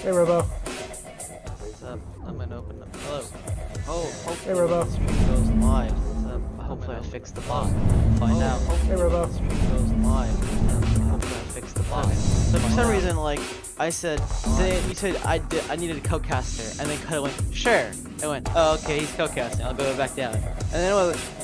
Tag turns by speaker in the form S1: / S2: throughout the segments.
S1: Hey, Robo.
S2: What's up? I'm gonna open up. Hello. Oh, hopefully
S1: Hey, Robo.
S2: when the stream goes live. What's up? Hopefully I fixed the bot. Find out.
S1: Hey, Robo.
S2: When the stream goes live. Hopefully I fixed the bot. So for some reason, like I said, you said I needed a co-caster, and then Cutter went, sure. I went, oh okay, he's co-casting. I'll go back down. And then it was.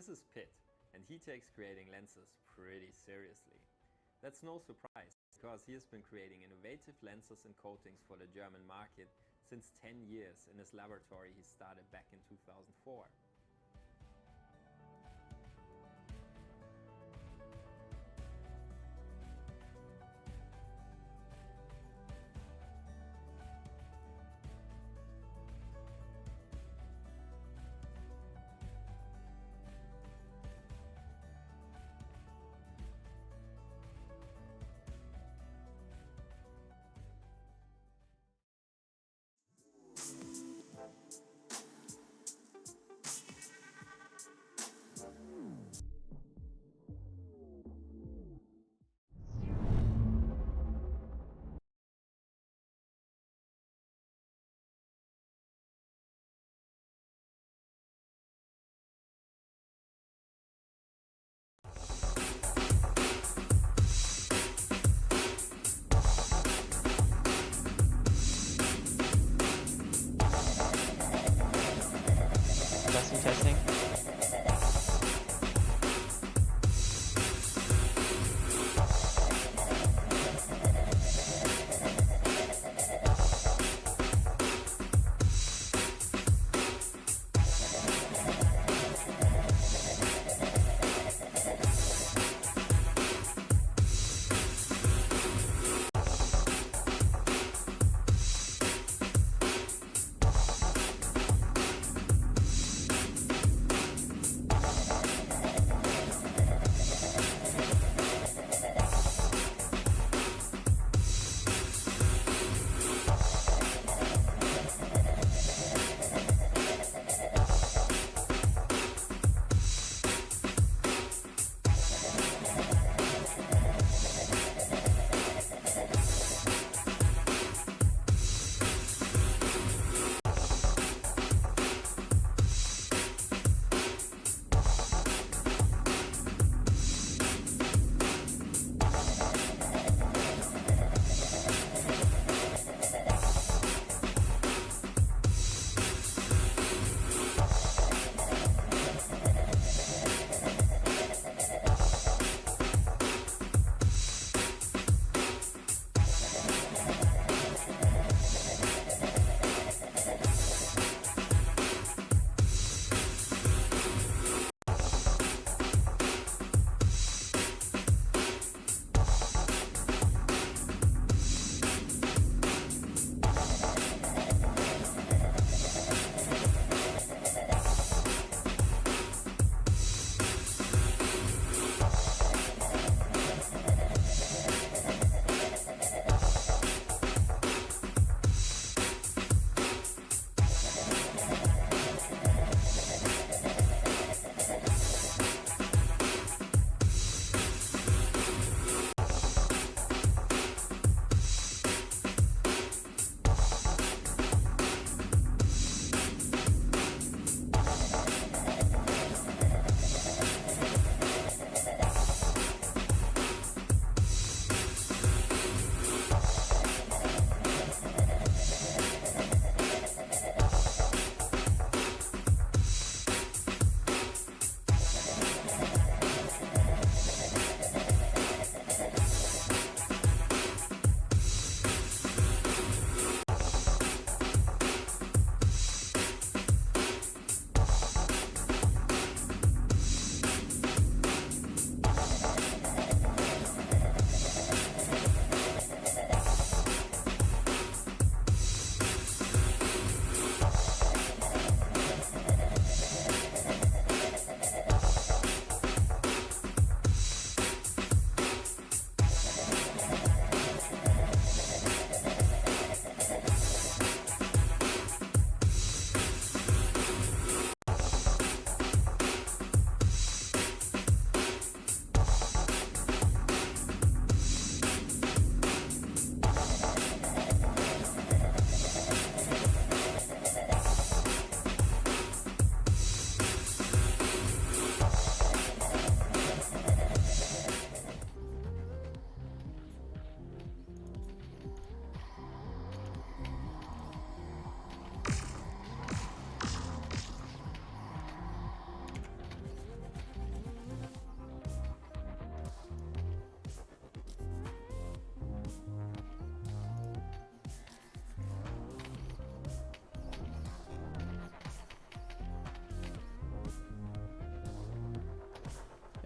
S1: This is Pitt, and he takes creating lenses pretty seriously. That's no surprise, because he has been creating innovative lenses and coatings for the German market since 10 years in his laboratory he started back in 2004.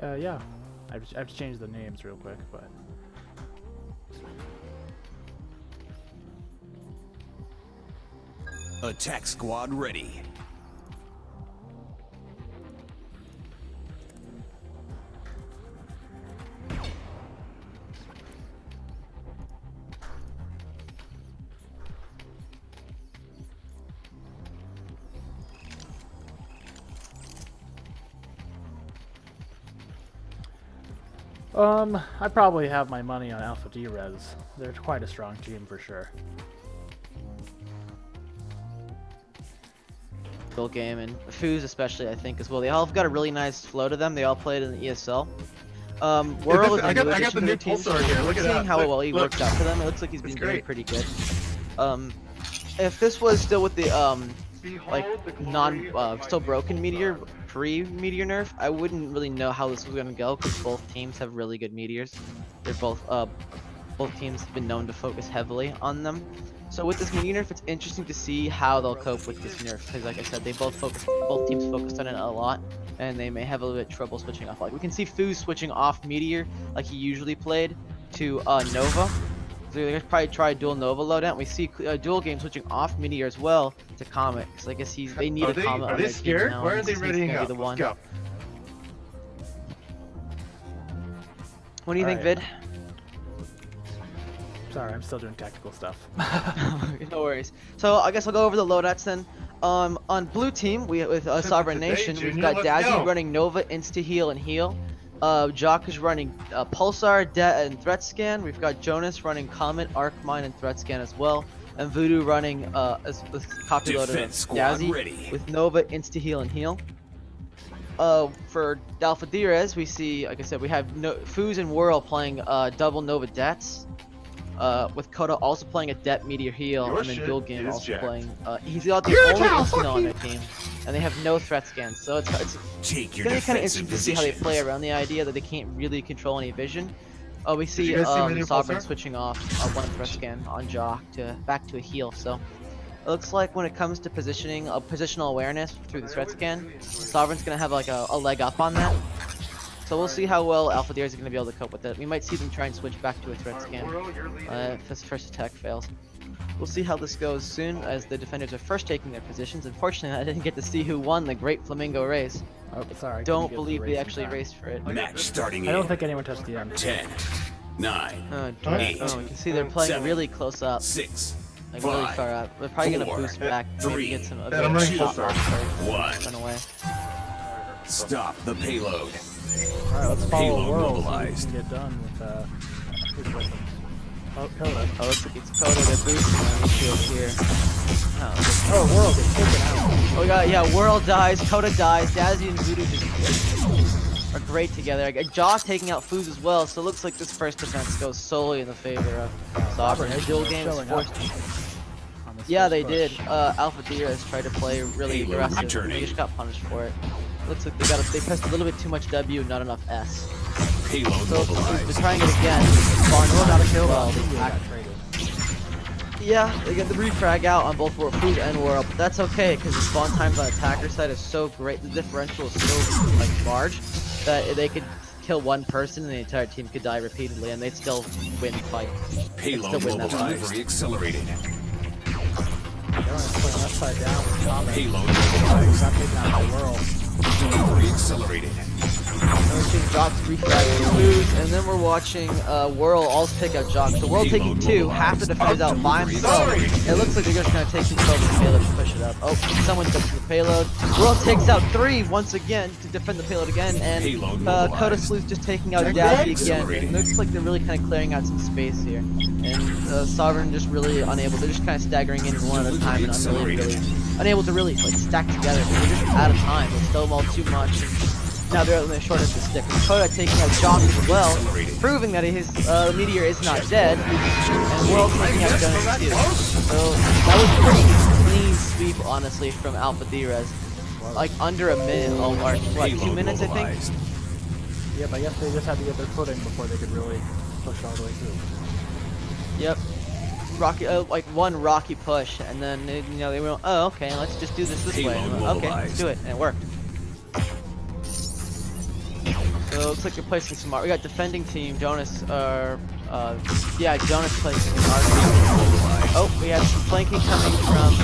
S3: Yeah. I have to change the names real quick, but.
S4: Attack squad ready.
S3: I probably have my money on Alpha Derezz. They're quite a strong team for sure.
S2: Build game and Foos especially, I think, as well. They all have got a really nice flow to them. They all played in the ESL. World
S5: I got the new Pulsar here. Look at that.
S2: Seeing how well he worked out for them, it looks like he's been doing pretty good. If this was still with the still broken meteor pre-meteor nerf, I wouldn't really know how this was gonna go because both teams have really good meteors. They're both teams have been known to focus heavily on them. So with this meteor nerf, it's interesting to see how they'll cope with this nerf because, like I said, both teams focused on it a lot, and they may have a little bit of trouble switching off. Like we can see Foos switching off meteor like he usually played to Nova. So they're gonna probably try a dual Nova loadout. We see dual game switching off meteor as well to Comet. So I guess they need a Comet.
S5: Are they scared? Why are they readying up? Let's go.
S2: What do you think, Vid?
S3: Sorry, I'm still doing tactical stuff.
S2: No worries. So I guess I'll go over the loadouts then. On blue team, with Sovereign Nation, we've got Dazzy running Nova, Insta Heal, and Heal. Jock is running Pulsar, and Threat Scan. We've got Jonas running Comet, Arc Mine, and Threat Scan as well. And Voodoo running copy loaded of Dazzy with Nova, Insta Heal, and Heal. For Alpha Derezz, we see, like I said, we have Foos and Whirl playing double Nova Dets. With Coda also playing a Det Meteor Heal, and then Dual Game also playing. He's got the only instant on their team, and they have no threat scans, so it's gonna be kind of interesting to see how they play around the idea that they can't really control any vision. We see Sovereign switching off one threat scan on Jock back to a heal, so it looks like when it comes to positioning, positional awareness through the threat scan, Sovereign's gonna have like a leg up on that. So we'll see how well Alpha Derezz is going to be able to cope with it. We might see them try and switch back to a threat scan if this first attack fails. We'll see how this goes soon as the defenders are first taking their positions. Unfortunately, I didn't get to see who won the Great Flamingo race.
S3: Oh, sorry.
S2: Don't believe they actually raced for it.
S4: Match starting.
S3: I don't think anyone touched the end.
S4: 10, 9,
S2: oh,
S4: 8,
S2: you can see they're playing
S4: 7,
S2: really close up.
S4: 6,
S2: Like
S4: 5,
S2: really far up. They're probably going to
S4: 4,
S2: boost back to
S4: 3,
S2: get some
S5: I'm running
S2: shot
S5: Pulsar.
S2: off run away.
S4: Stop the payload.
S3: Alright, let's follow
S4: Payload
S3: World so we
S4: mobilized.
S3: can get done with Coda.
S2: Oh, looks like it's Coda to boost on the shield here.
S3: Oh, World gets taken out.
S2: Oh, we got, Whirl dies, Coda dies, Dazzy and Voodoo just are great together. I got Jock taking out Foos as well, so it looks like this first defense goes solely in the favor of Sovereign. The dual game is forced. Yeah, they did. Alpha Derezz tried to play really aggressive. They just got punished for it. Looks like they pressed a little bit too much W, not enough S.
S4: Payload
S2: So
S4: mobilized.
S2: they're trying it again. Spawn got a kill. Well, yeah, they get the refrag out on both Foos and Whirl, but that's okay because the spawn times on attacker side is so great. The differential is so large that they could kill one person and the entire team could die repeatedly, and they'd still win the fight.
S4: Payload mobilized. Delivery accelerated.
S3: Upside down with Comet.
S4: Payload mobilized.
S3: Not taking out the World.
S4: Delivery accelerated.
S2: We're watching Jock refrag Foos, and then we're watching Whirl also take out Jock. So Whirl taking two, half the defenders out by himself. It looks like they're just gonna take control of the payload and push it up. Oh, someone jumps in the payload. Whirl takes out three once again to defend the payload again, and Coda Sleuth just taking out Dazzy again. It looks like they're really kind of clearing out some space here, and Sovereign just really unable. They're just kind of staggering in one at a time and unable to really like stack together. They're just out of time. They stole them all too much. Now they're on the short end of the stick. Coda taking out Jock as well, proving that his meteor is not dead, and World taking out Jonas too. So that was a pretty clean sweep, honestly, from Alpha Derezz. Like under a minute, or what, 2 minutes, I think?
S3: Yeah, but I guess they just had to get their footing before they could really push all the way through.
S2: Yep. Rocky, like one rocky push, and then they went, oh, okay, let's just do this way. And okay, let's do it, and it worked. So it looks like you're placing smart. We got defending team, Jonas, yeah, Jonas placing our team. Oh, we have some flanking coming from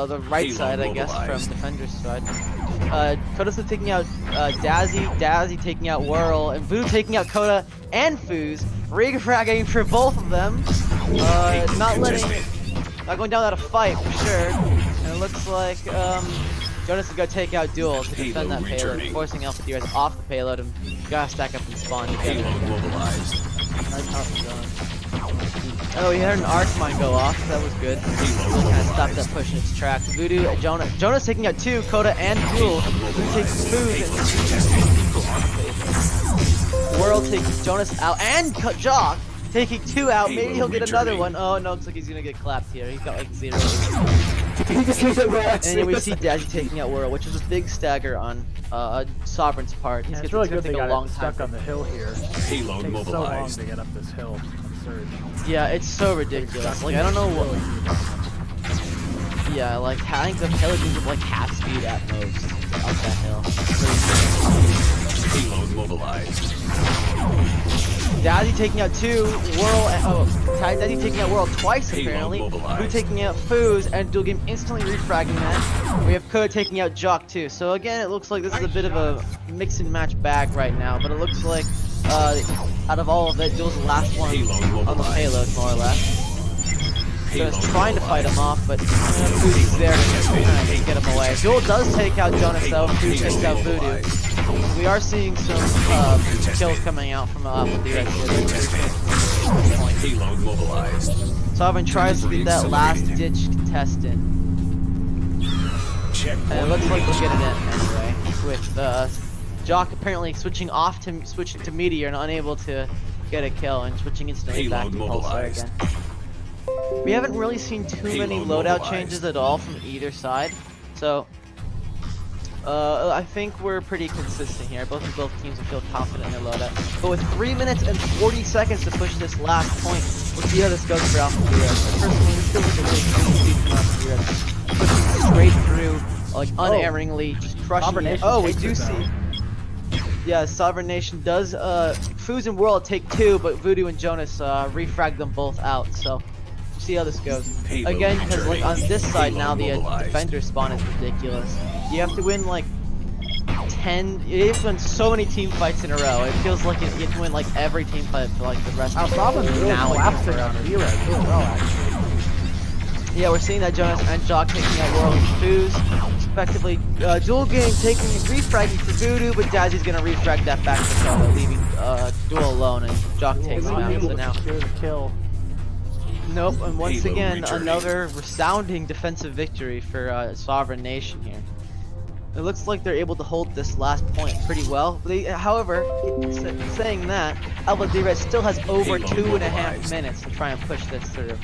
S2: the right side, I guess, from defender's side. Koda's taking out Dazzy taking out Whirl, and Voodoo taking out Koda and Foos, refragging for both of them. Not going down without a fight for sure. And it looks like Jonas is gonna take out Duel to defend that payload, forcing Alpha Derezz off the payload and gotta stack up and spawn together. Oh, he had an arc mine go off, so that was good. Really kind of stopped that push in its tracks. Voodoo, Jonas taking out 2, Koda and Duel. Voodoo takes Food and Whirl takes Jonas out and Jock taking 2 out. Maybe he'll get another one. Oh no, looks like he's gonna get clapped here. He's got like 0. And then we see Dazzy taking out Whirl, which is a big stagger on Sovereign's part.
S3: Yeah, it's really good they got
S2: long
S3: stuck on the hill here.
S4: Payload
S3: It takes so long
S4: mobilized.
S3: to get up this hill. Absurd.
S2: Yeah, it's so ridiculous. Like I don't know what. Yeah, like I think the payload moves at like half speed at most up that hill.
S4: Payload mobilized.
S2: Dazzy taking out 2, Whirl, Dazzy taking out Whirl twice apparently. Who taking out Foos and Dual Game instantly refragging that. We have Koda taking out Jock too. So again, it looks like this is a bit of a mix and match bag right now, but it looks like out of all of it, Duel's the last one on the payload more or less. So it's trying to fight him off, but Voodoo's there to get him away. Duel does take out Jonas though, Voodoo takes out Voodoo. We are seeing some kills coming out from Derezz here.
S4: Payload mobilized.
S2: Sovereign tries to get that last ditch contestant. And it looks like we'll get it in anyway. With Jock apparently switching to Meteor and unable to get a kill and switching instantly back to Pulsar again. We haven't really seen too many loadout changes at all from either side. So I think we're pretty consistent here. Both teams will feel confident in their loadout. But with 3 minutes and 40 seconds to push this last point, we'll see how this goes for Alpha Derezz. Personally, this feels like a really clean sweep from Alpha Derezz. Pushing straight through, like unerringly, just crushing it. Oh, we do see. Yeah, Sovereign Nation does. Foos and Whirl take 2, but Voodoo and Jonas refrag them both out. So see how this goes. Again, because like on this side now the defender spawn is ridiculous. You have to win like 10. You have to win so many team fights in a row. It feels like you have to win like every team fight for like the rest of the now
S3: collapsing on Derezz really well, actually.
S2: Yeah, we're seeing that Jonas and Jock taking out Whirl and Foos. Respectively, Dual Game taking refragging for Voodoo, but Dazzy's gonna refrag that back to Koda, leaving Duel alone, and Jock takes him out. So now.
S3: Kill.
S2: Nope, and once again, another resounding defensive victory for Sovereign Nation here. It looks like they're able to hold this last point pretty well. However, saying that, Alpha Derezz still has over 2.5 minutes to try and push this through.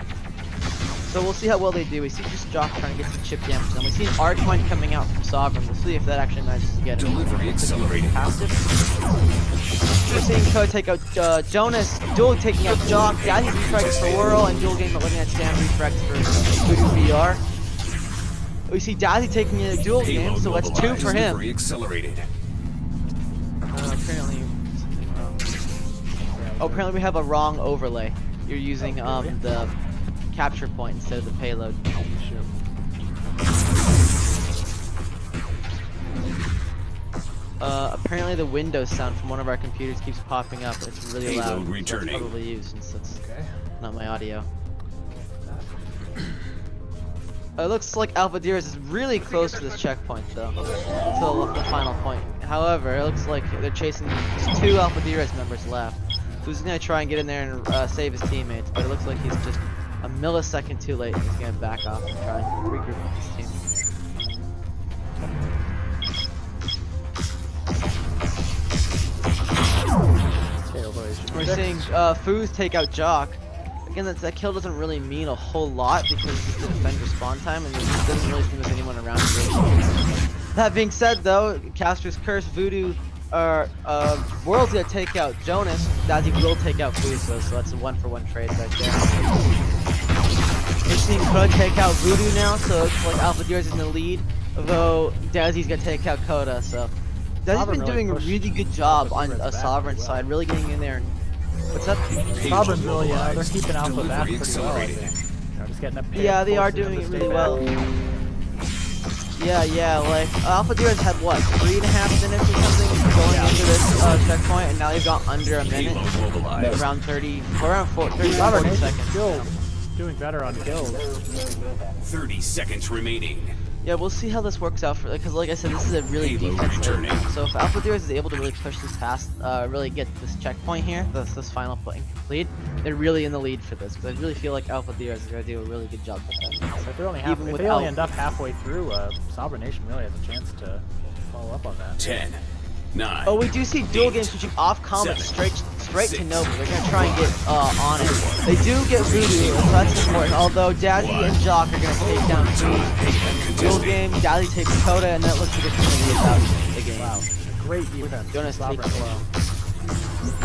S2: So we'll see how well they do. We see just Jock trying to get some chip damage done. We see an arc mine coming out from Sovereign. We'll see if that actually manages to get it.
S4: Delivery accelerated.
S2: We're seeing Koda take out Jonas, Duel taking out Jock, Dazzy refrags for Whirl, and Dual Game letting that stand refrags for Voodoo VR. We see Dazzy taking a Dual Game, so that's 2 for him.
S4: Delivery accelerated.
S2: Apparently something wrong. Oh, apparently we have a wrong overlay. You're using the capture point instead of the payload. Apparently the Windows sound from one of our computers keeps popping up. It's really loud. So that's probably you since that's not my audio. It looks like Alpha Derezz is really close to this checkpoint though, until the final point. However, it looks like they're chasing just 2 Alpha Derezz members left. Who's gonna try and get in there and save his teammates, but it looks like he's just a millisecond too late. He's gonna back off and try and regroup with his team. We're seeing Foos take out Jock. Again, that kill doesn't really mean a whole lot because it's the defender spawn time and there doesn't really seem there's anyone around here. That being said though, Caster's Curse, Voodoo, Whirl's gonna take out Jonas, Dazzy will take out Foos though, so that's a 1-for-1 trade right there. We're seeing Koda take out Voodoo now, so it's like Alpha Derezz is in the lead, although Dazzy's gonna take out Koda, so Daddy's
S3: Sovereign
S2: been doing a
S3: pushed
S2: really good job on
S3: Alpha
S2: a
S3: back
S2: Sovereign
S3: pretty well.
S2: side, really getting in there. And what's up?
S3: Sovereign's really, they're
S4: mobilized.
S3: keeping Alpha back
S4: Delivery
S3: pretty well, I
S4: accelerating.
S3: think. You know, just getting a pick,
S2: Yeah, they are
S3: forcing them
S2: doing
S3: to
S2: it
S3: stay
S2: really well.
S3: back.
S2: Yeah, like Alpha Derezz had what, 3.5 minutes or something going into this checkpoint, and now they've got under a minute,
S4: Payload mobilized.
S2: around 30, or around 30,
S3: Sovereign
S2: 40
S3: Nation's
S2: seconds.
S3: still doing better on kills.
S4: 30 seconds remaining.
S2: Yeah, we'll see how this works out for, because like I said, this is a really
S4: Payload
S2: defensive
S4: returning.
S2: map. So if Alpha Derezz is able to really push this past, really get this checkpoint here, this final point complete, they're really in the lead for this, because I really feel like Alpha Derezz is going to do a really good job with that.
S3: So if,
S2: Even
S3: if
S2: with
S3: they only
S2: Alpha.
S3: end up halfway through, Sovereign Nation really has a chance to follow up on that.
S4: 10, 9.
S2: Oh, we do see dual game switching off Comet
S4: 7,
S2: straight to
S4: 6,
S2: Nova. They're gonna try and get on it. They do get Voodoo, so that's important. Although Dazzy and Jock are gonna take down dual game. Dazzy takes Coda, and then it looks like it's gonna be about the game.
S3: Wow, great defense.
S2: Jonas
S3: Sovereign
S2: takes it.
S3: well.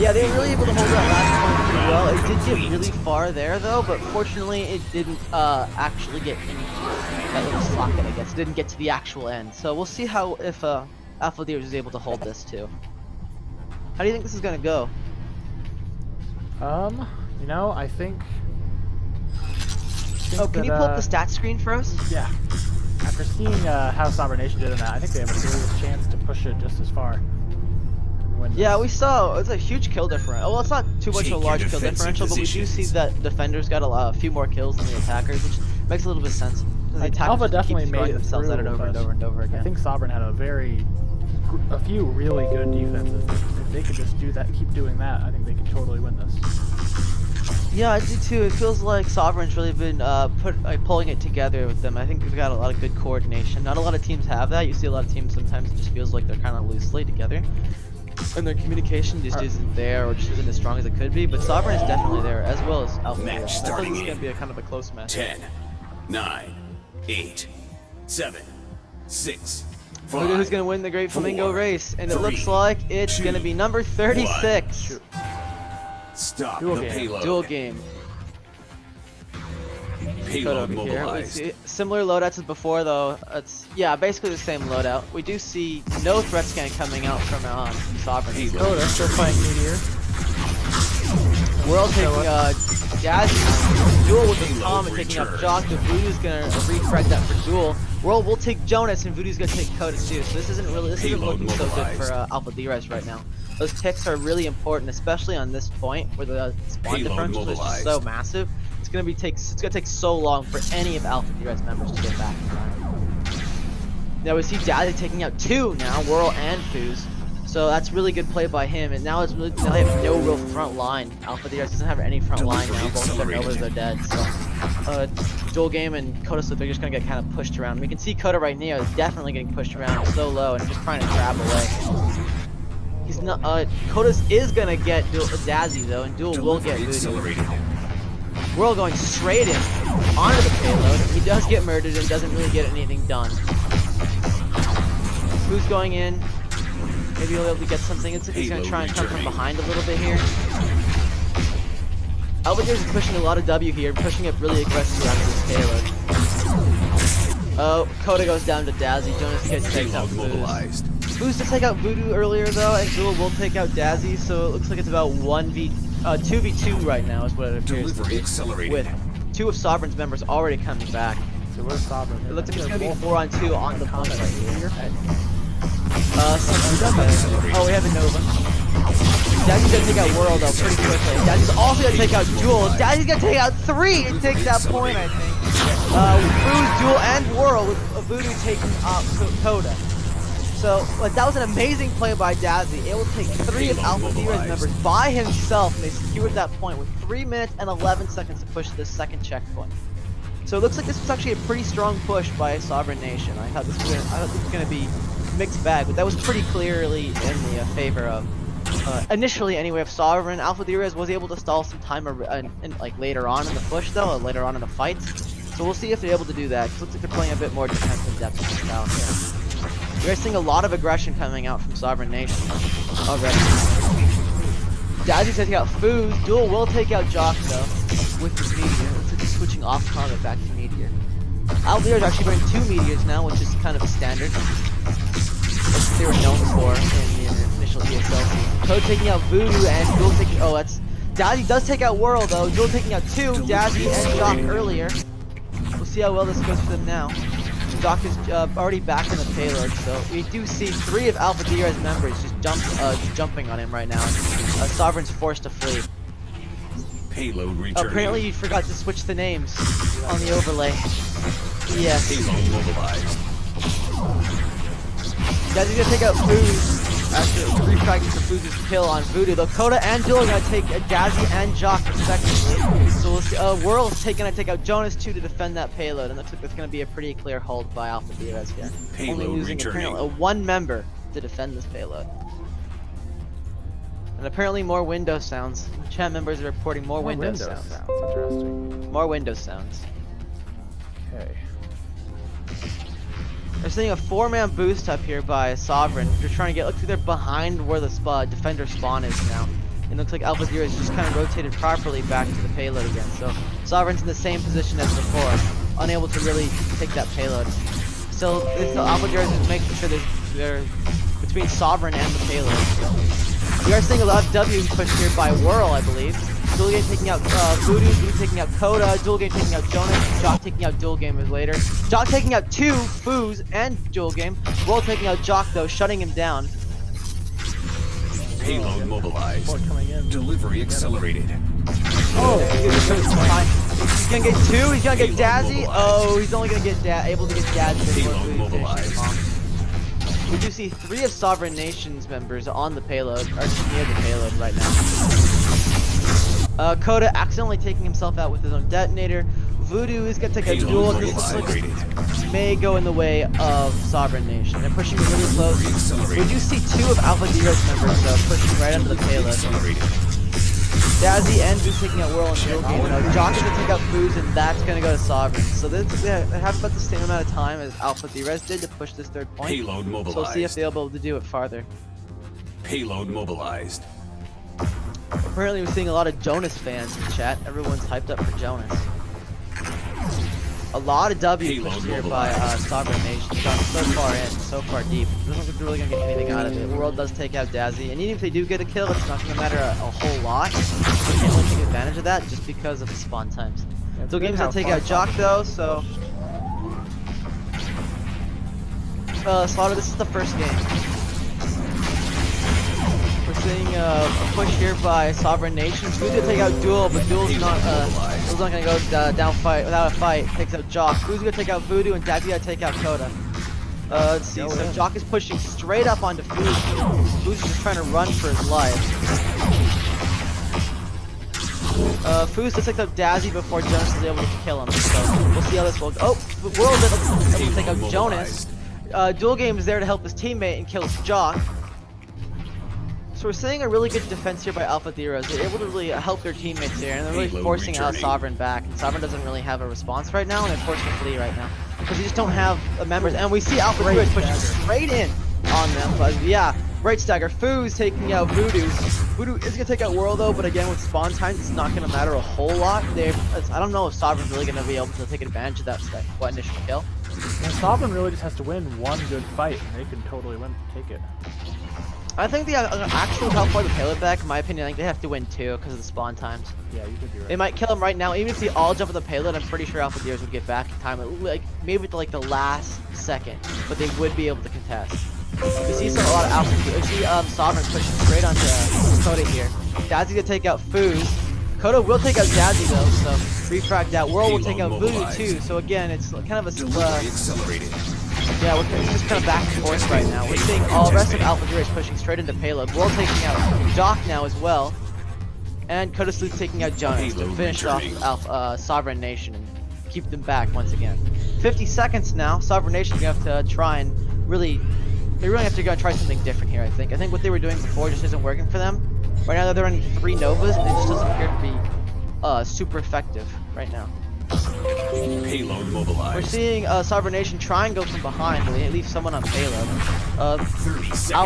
S2: Yeah, they were really able to hold that last point pretty well. It did get really far there though, but fortunately it didn't actually get into that little socket. I guess it didn't get to the actual end. So we'll see how if Alpha Derezz is able to hold this too. How do you think this is gonna go?
S3: You know, I think
S2: Oh, can you pull up the stat screen for us?
S3: Yeah. After seeing how Sovereign Nation did in that, I think they have a serious chance to push it just as far. And win
S2: Yeah,
S3: this.
S2: we saw it's a huge kill differential. Well, it's not too much of a
S4: Take
S2: large
S4: your
S2: kill
S4: defensive
S2: differential, but we do see
S4: positions.
S2: that defenders got a few more kills than the attackers, which makes a little bit of sense. 'Cause the attackers
S3: Alpha
S2: just
S3: definitely
S2: keep throwing
S3: made it
S2: themselves at it
S3: through,
S2: over and
S3: but
S2: over and over again.
S3: I think Sovereign had a few really good defenses. If they could just do that, keep doing that, I think they could totally win this.
S2: Yeah, I do too. It feels like Sovereign's really been pulling it together with them. I think they've got a lot of good coordination. Not a lot of teams have that. You see a lot of teams sometimes it just feels like they're kind of loosely together, and their communication just isn't there, or just isn't as strong as it could be. But Sovereign is definitely there, as well as Alpha.
S4: Match
S2: I think
S4: starting
S2: this is gonna
S4: in
S2: be a kind of a close match.
S4: 10, 9, 8, 7, 6,
S2: Look who's
S4: 5.
S2: gonna win the Great Flamingo
S4: 4,
S2: race, and it
S4: 3,
S2: looks like it's
S4: 2,
S2: gonna be number 36.
S4: Stop
S3: Dual
S4: the
S3: game.
S4: payload.
S2: Dual game. Put
S4: Payload
S2: over here.
S4: mobilized.
S2: Similar loadouts as before, though. It's basically the same loadout. We do see no threat scan coming out from Sovereign.
S4: Payload
S3: Oh, they're still
S4: returning.
S3: playing Meteor.
S2: We're all taking Jazzy, Duel with the
S4: Payload
S2: Comet taking up
S4: return.
S2: Jock. The Voodoo's gonna refrag that for Duel. We'll take Jonas, and Voodoo's gonna take Coda too. So this isn't
S4: Payload
S2: looking so good
S4: mobilized.
S2: for Alpha Derezz right now. Those picks are really important, especially on this point where the spawn
S4: Payload
S2: differential is just
S4: mobilized.
S2: so massive. It's gonna take so long for any of Alpha Derezz members to get back in time. Now we see Dazzy taking out 2 now, Whirl and Foos. So that's really good play by him, and now they have no real front line. Alpha Derezz doesn't have any front line now. Both of their Novas are dead. So Dual Game and Coda Slip are just gonna get kind of pushed around. We can see Coda right now is definitely getting pushed around so low and just trying to grab away. He's not. Coda is gonna get Dazzy though, and Duel will get
S4: Delivery
S2: Voodoo.
S4: accelerated.
S2: Whirl going straight in onto the payload. He does get murdered and doesn't really get anything done. Who's going in? Maybe he'll be able to get something. It's like he's gonna try and come from behind a little bit here. Alpha Derezz is pushing a lot of W here, pushing it really aggressively onto this payload. Oh, Coda goes down to Dazzy. Jonas gets taken out.
S4: Payload mobilized.
S2: Foos to take out Voodoo earlier though, and Duel will take out Dazzy. So it looks like it's about 2v2 right now is what it appears to
S4: Delivery
S2: be.
S4: accelerated.
S2: With 2 of Sovereign's members already coming back.
S3: So where's Sovereign?
S2: It looks like it's gonna be 4-on-2 on the point right here.
S4: Accelerated.
S2: Oh, we have a Nova. Dazzy's gonna take out Whirl though pretty quickly. Dazzy's also gonna take out Duel. Dazzy's gonna take out 3 and take that point, I think. Foos, Duel, and Whirl with Voodoo taking out Coda. So, that was an amazing play by Dazzy. Able to take 3 of Alpha Derezz members by himself, and they secured that point with 3 minutes and 11 seconds to push this second checkpoint. So it looks like this was actually a pretty strong push by Sovereign Nation. I thought this was gonna be mixed bag, but that was pretty clearly in the favor of initially anyway of Sovereign. Alpha Derezz was able to stall some time like later on in the push though, or later on in the fights. So we'll see if they're able to do that. It looks like they're playing a bit more defensive depth in this style here. We're seeing a lot of aggression coming out from Sovereign Nation already. Dazzy's taking out Foos. Duel will take out Jock though with his Meteor. Looks like he's switching off Comet back to Meteor. Alpha Derezz actually bringing 2 Meteors now, which is kind of standard. That's what they were known for in the initial ECFL season. Code taking out Voodoo and Duel taking. Oh, that's Dazzy does take out Whirl though. Duel taking out 2. Dazzy and Jock earlier. We'll see how well this goes for them now. Jock is already back in the payload, so we do see 3 of Alpha Derezz members just jumping on him right now. Sovereign's forced to flee.
S4: Payload returning.
S2: Apparently you forgot to switch the names on the overlay. Yes.
S4: Payload mobilized.
S2: Dazzy's gonna take out Foos after refracting for Foos' kill on Voodoo. Though Coda and Duel are gonna take Dazzy and Jock respectively. So we'll see. Whirl's gonna take out Jonas too to defend that payload, and looks like it's gonna be a pretty clear hold by Alpha Derezz here. Only losing apparently 1 member to defend this payload. And apparently more window sounds. Chat members are reporting more window sounds.
S3: Interesting.
S2: More window sounds.
S3: Okay.
S2: They're seeing a 4-man boost up here by Sovereign. They're trying to get, looks like they're behind where the defender spawn is now. It looks like Alpha Derezz just kind of rotated properly back to the payload again. So Sovereign's in the same position as before, unable to really take that payload. So Alpha Derezz is making sure they're between Sovereign and the payload. So we are seeing a lot of W's pushed here by Whirl, I believe. Duel Game taking out Voodoo, Voodoo taking out Coda, Duel Game taking out Jonas, Jock taking out Duel Game later. Jock taking out 2 Foos and Duel Game. Whirl taking out Jock though, shutting him down.
S4: Payload mobilized.
S3: Coming in.
S4: Delivery accelerated.
S2: Oh, he's gonna get 2. He's gonna get Dazzy. Oh, he's only gonna get able to get Dazzy.
S4: Payload mobilized.
S2: We do see 3 of Sovereign Nations members on the payload, or near the payload right now. Coda accidentally taking himself out with his own detonator. Voodoo is gonna take a duel. This looks like it may go in the way of Sovereign Nation. They're pushing really close. We do see 2 of Alpha Derezz members pushing right under the payload. Dazzy and Voodoo taking out Whirl and Duel Game. Jock is gonna take out Foos, and that's gonna go to Sovereign. So they have about the same amount of time as Alpha Derezz did to push this 3rd point.
S4: Payload mobilized.
S2: So we'll see if they'll be able to do it farther.
S4: Payload mobilized.
S2: Apparently we're seeing a lot of Jonas fans in chat. Everyone's hyped up for Jonas. A lot of W pushed here by Sovereign Nation. Gone so far in, so far deep. Doesn't look like they're really gonna get anything out of it. World does take out Dazzy, and even if they do get a kill, it's not gonna matter a whole lot. They can't really take advantage of that just because of the spawn times. So games that take out Jock though, so Slaughter, this is the first game. We're seeing a push here by Sovereign Nations. Who's gonna take out Duel, but Duel's not gonna go down fight without a fight. Takes out Jock. Who's gonna take out Voodoo, and Dazzy gonna take out Coda. Let's see. So Jock is pushing straight up onto Foos. Foos is just trying to run for his life. Foos just takes out Dazzy before Jonas is able to kill him. So we'll see how this will go. Oh, World is able to take out Jonas. Duel Game is there to help his teammate and kills Jock. So we're seeing a really good defense here by Alpha Derezz. They're able to really help their teammates here, and they're really forcing out Sovereign back. And Sovereign doesn't really have a response right now, and they're forced to flee right now because they just don't have members. And we see Alpha Derezz pushing straight in on them. But yeah, right stagger. Foos taking out Voodoo. Voodoo is gonna take out Whirl though, but again with spawn times, it's not gonna matter a whole lot. I don't know if Sovereign's really gonna be able to take advantage of that initial kill.
S3: And Sovereign really just has to win one good fight, and they can totally take it.
S2: I think the actual how far the payload back, in my opinion, I think they have to win 2 because of the spawn times.
S3: Yeah, you could be right.
S2: They might kill him right now. Even if they all jump on the payload, I'm pretty sure Alpha Derezz would get back in time. Like maybe to like the last second, but they would be able to contest. We see a lot of Alpha Derezz. We see Sovereign pushing straight onto Coda here. Dazzy's gonna take out Foos. Coda will take out Dazzy though, so refract that. Whirl will take out Voodoo too. So again, it's kind of a yeah, it's just kind of back and forth right now. We're seeing all the rest of Alpha Derezz pushing straight into payload. Whirl taking out Jock now as well. And Coda Sleuth taking out Jonas to finish off Sovereign Nation and keep them back once again. 50 seconds now. Sovereign Nation's gonna have to try and really have to go and try something different here, I think. I think what they were doing before just isn't working for them. Right now they're running 3 Novas, and it just doesn't appear to be super effective right now.
S4: Payload mobilized.
S2: We're seeing Sovereign Nation try and go from behind, but they leave someone on payload. Alpha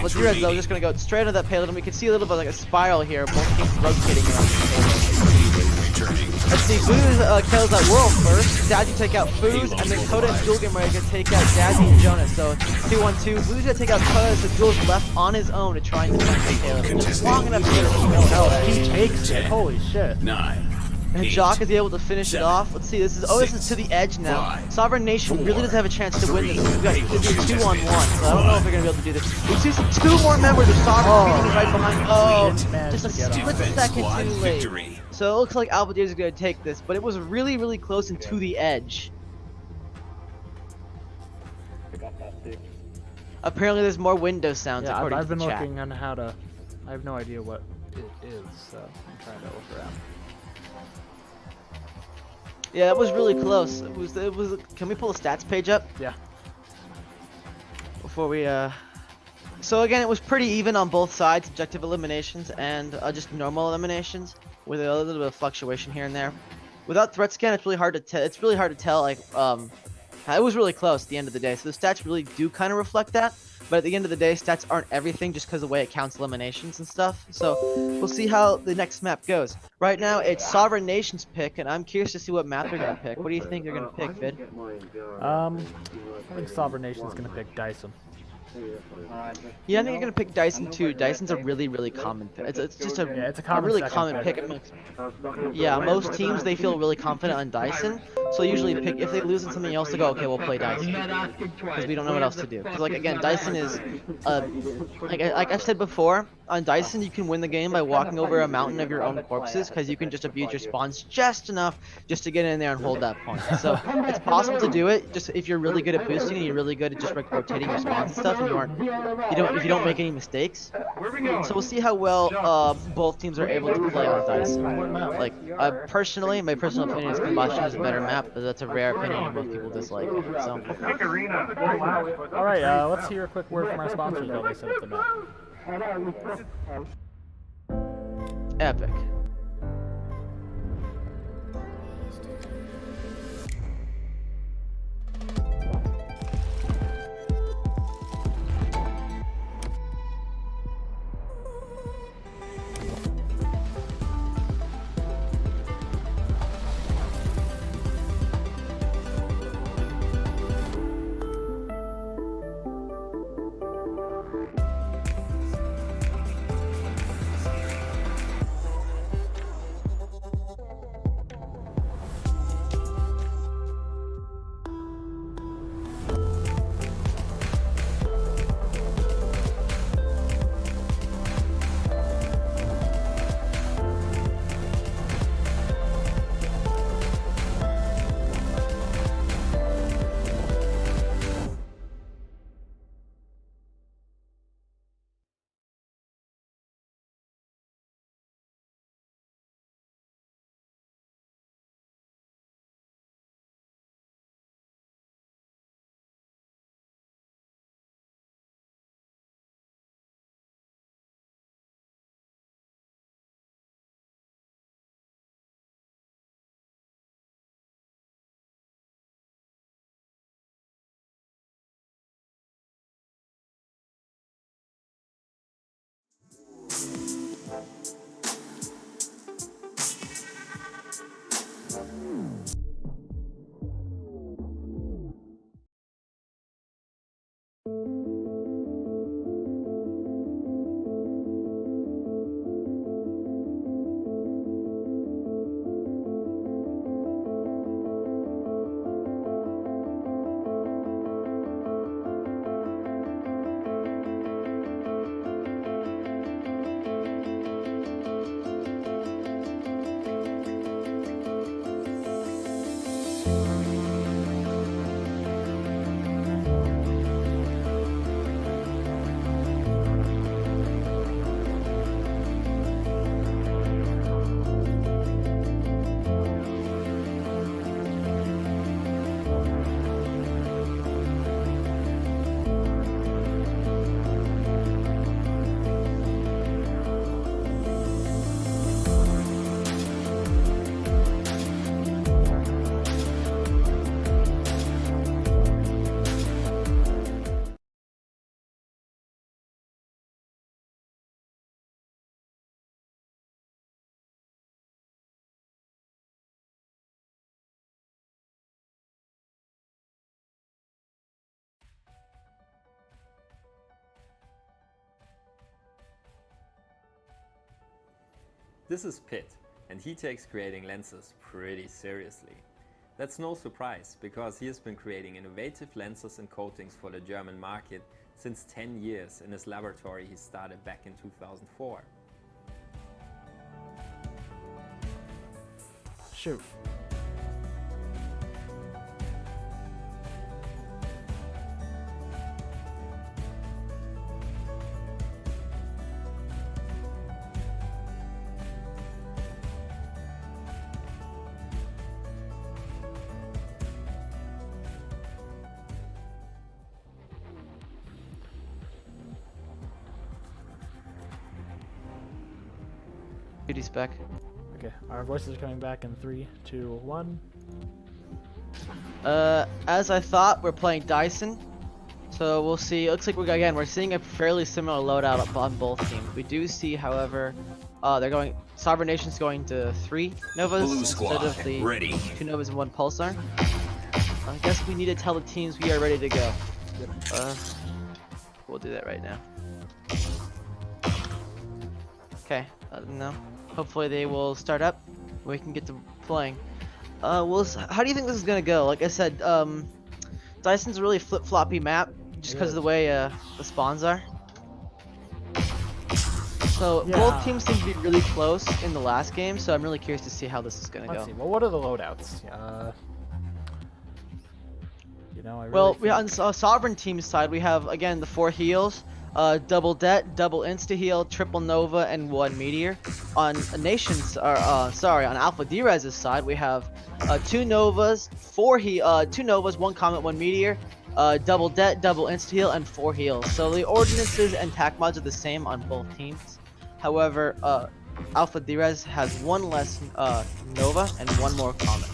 S2: Derezz though just gonna go straight into that payload, and we can see a little bit like a spiral here, both teams rotating around the payload. Let's see, Boo kills out World first. Daddy take out Foos, and then Coda and Dual Gamer are gonna take out Daddy and Jonas. So 2-1-2. Boo's gonna take out Coda, so Dual's left on his own to try and defend the Taylor. Just long enough to get a female
S3: Oh,
S2: health.
S3: he takes it. Holy shit.
S4: 9.
S2: And Jock is able to finish it off. Let's see, this is to the edge now. Sovereign Nation really does have a chance to win this. We've got to do 2-on-1, so I don't know if we're gonna be able to do this. We see some 2 more members of Sovereign Nation right behind. Oh, just a split second too late.
S4: Victory.
S2: So it looks like Alpha is gonna take this, but it was really, really close and to the edge. Apparently, there's more window sounds.
S3: Yeah,
S2: according
S3: I've
S2: to
S3: been
S2: the chat.
S3: looking on how to. I have no idea what it is, so I'm trying to look around.
S2: Yeah, it was really close. It was. Can we pull the stats page up
S3: Yeah.
S2: before we So again, it was pretty even on both sides, objective eliminations and just normal eliminations, with a little bit of fluctuation here and there. Without threat scan, it's really hard to tell. It's really hard to tell. Like, it was really close at the end of the day. So the stats really do kind of reflect that. But at the end of the day, stats aren't everything just because of the way it counts eliminations and stuff. So we'll see how the next map goes. Right now, it's Sovereign Nation's pick, and I'm curious to see what map they're gonna pick. What do you think they're gonna pick, Vid?
S3: I think Sovereign Nation's gonna pick Dyson.
S2: Yeah, I think you're gonna pick Dyson too. Dyson's a really, really common pick. It's just a,
S3: it's a
S2: really
S3: second
S2: common pick. Yeah, most teams they feel really confident on Dyson, so they usually pick if they lose in something else. They go, okay, we'll play Dyson because we don't know what else to do. Because like again, Dyson is, like I've said before, on Dyson you can win the game by walking over a mountain of your own corpses because you can just abuse your spawns just enough just to get in there and hold that point. So it's possible to do it just if you're really good at boosting and you're really good at just like rotating your spawns and stuff. And if you don't make any mistakes. So we'll see how well both teams are able to play on Dyson. Like personally, my personal opinion is Combustion is a better map, but that's a rare opinion and most people dislike it. So.
S3: All right, let's hear a quick word from our sponsors while they set up the map.
S2: Epic.
S1: This is Pitt, and he takes creating lenses pretty seriously. That's no surprise, because he has been creating innovative lenses and coatings for the German market since 10 years in his laboratory he started back in 2004.
S3: Shoot.
S2: Beauty's back.
S3: Okay, our voices are coming back in 3, 2, 1.
S2: As I thought, we're playing Dyson. So we'll see. It looks like we're seeing a fairly similar loadout on both teams. We do see, however, they're going. Sovereign Nation's going to 3 Novas
S4: Blue
S2: instead
S4: squad,
S2: of the
S4: ready.
S2: 2 Novas and 1 Pulsar. I guess we need to tell the teams we are ready to go. We'll do that right now. Okay. No. Hopefully they will start up. We can get to playing. How do you think this is gonna go? Like I said, Dyson's a really flip-floppy map, just because of the way the spawns are. So both teams seem to be really close in the last game, so I'm really curious to see how this is gonna
S3: Let's
S2: go.
S3: see. Well, what are the loadouts? You know, I really
S2: Well,
S3: think...
S2: on Sovereign team's side, we have again the 4 heals, double det, double insta heal, triple nova, and 1 meteor. On Nation's, on Alpha Derezz's side, we have 2 novas, 2 novas, 1 comet, 1 meteor, double det, double insta heal, and 4 heals. So the ordinances and tac mods are the same on both teams. However, Alpha Derezz has 1 less nova and 1 more comet.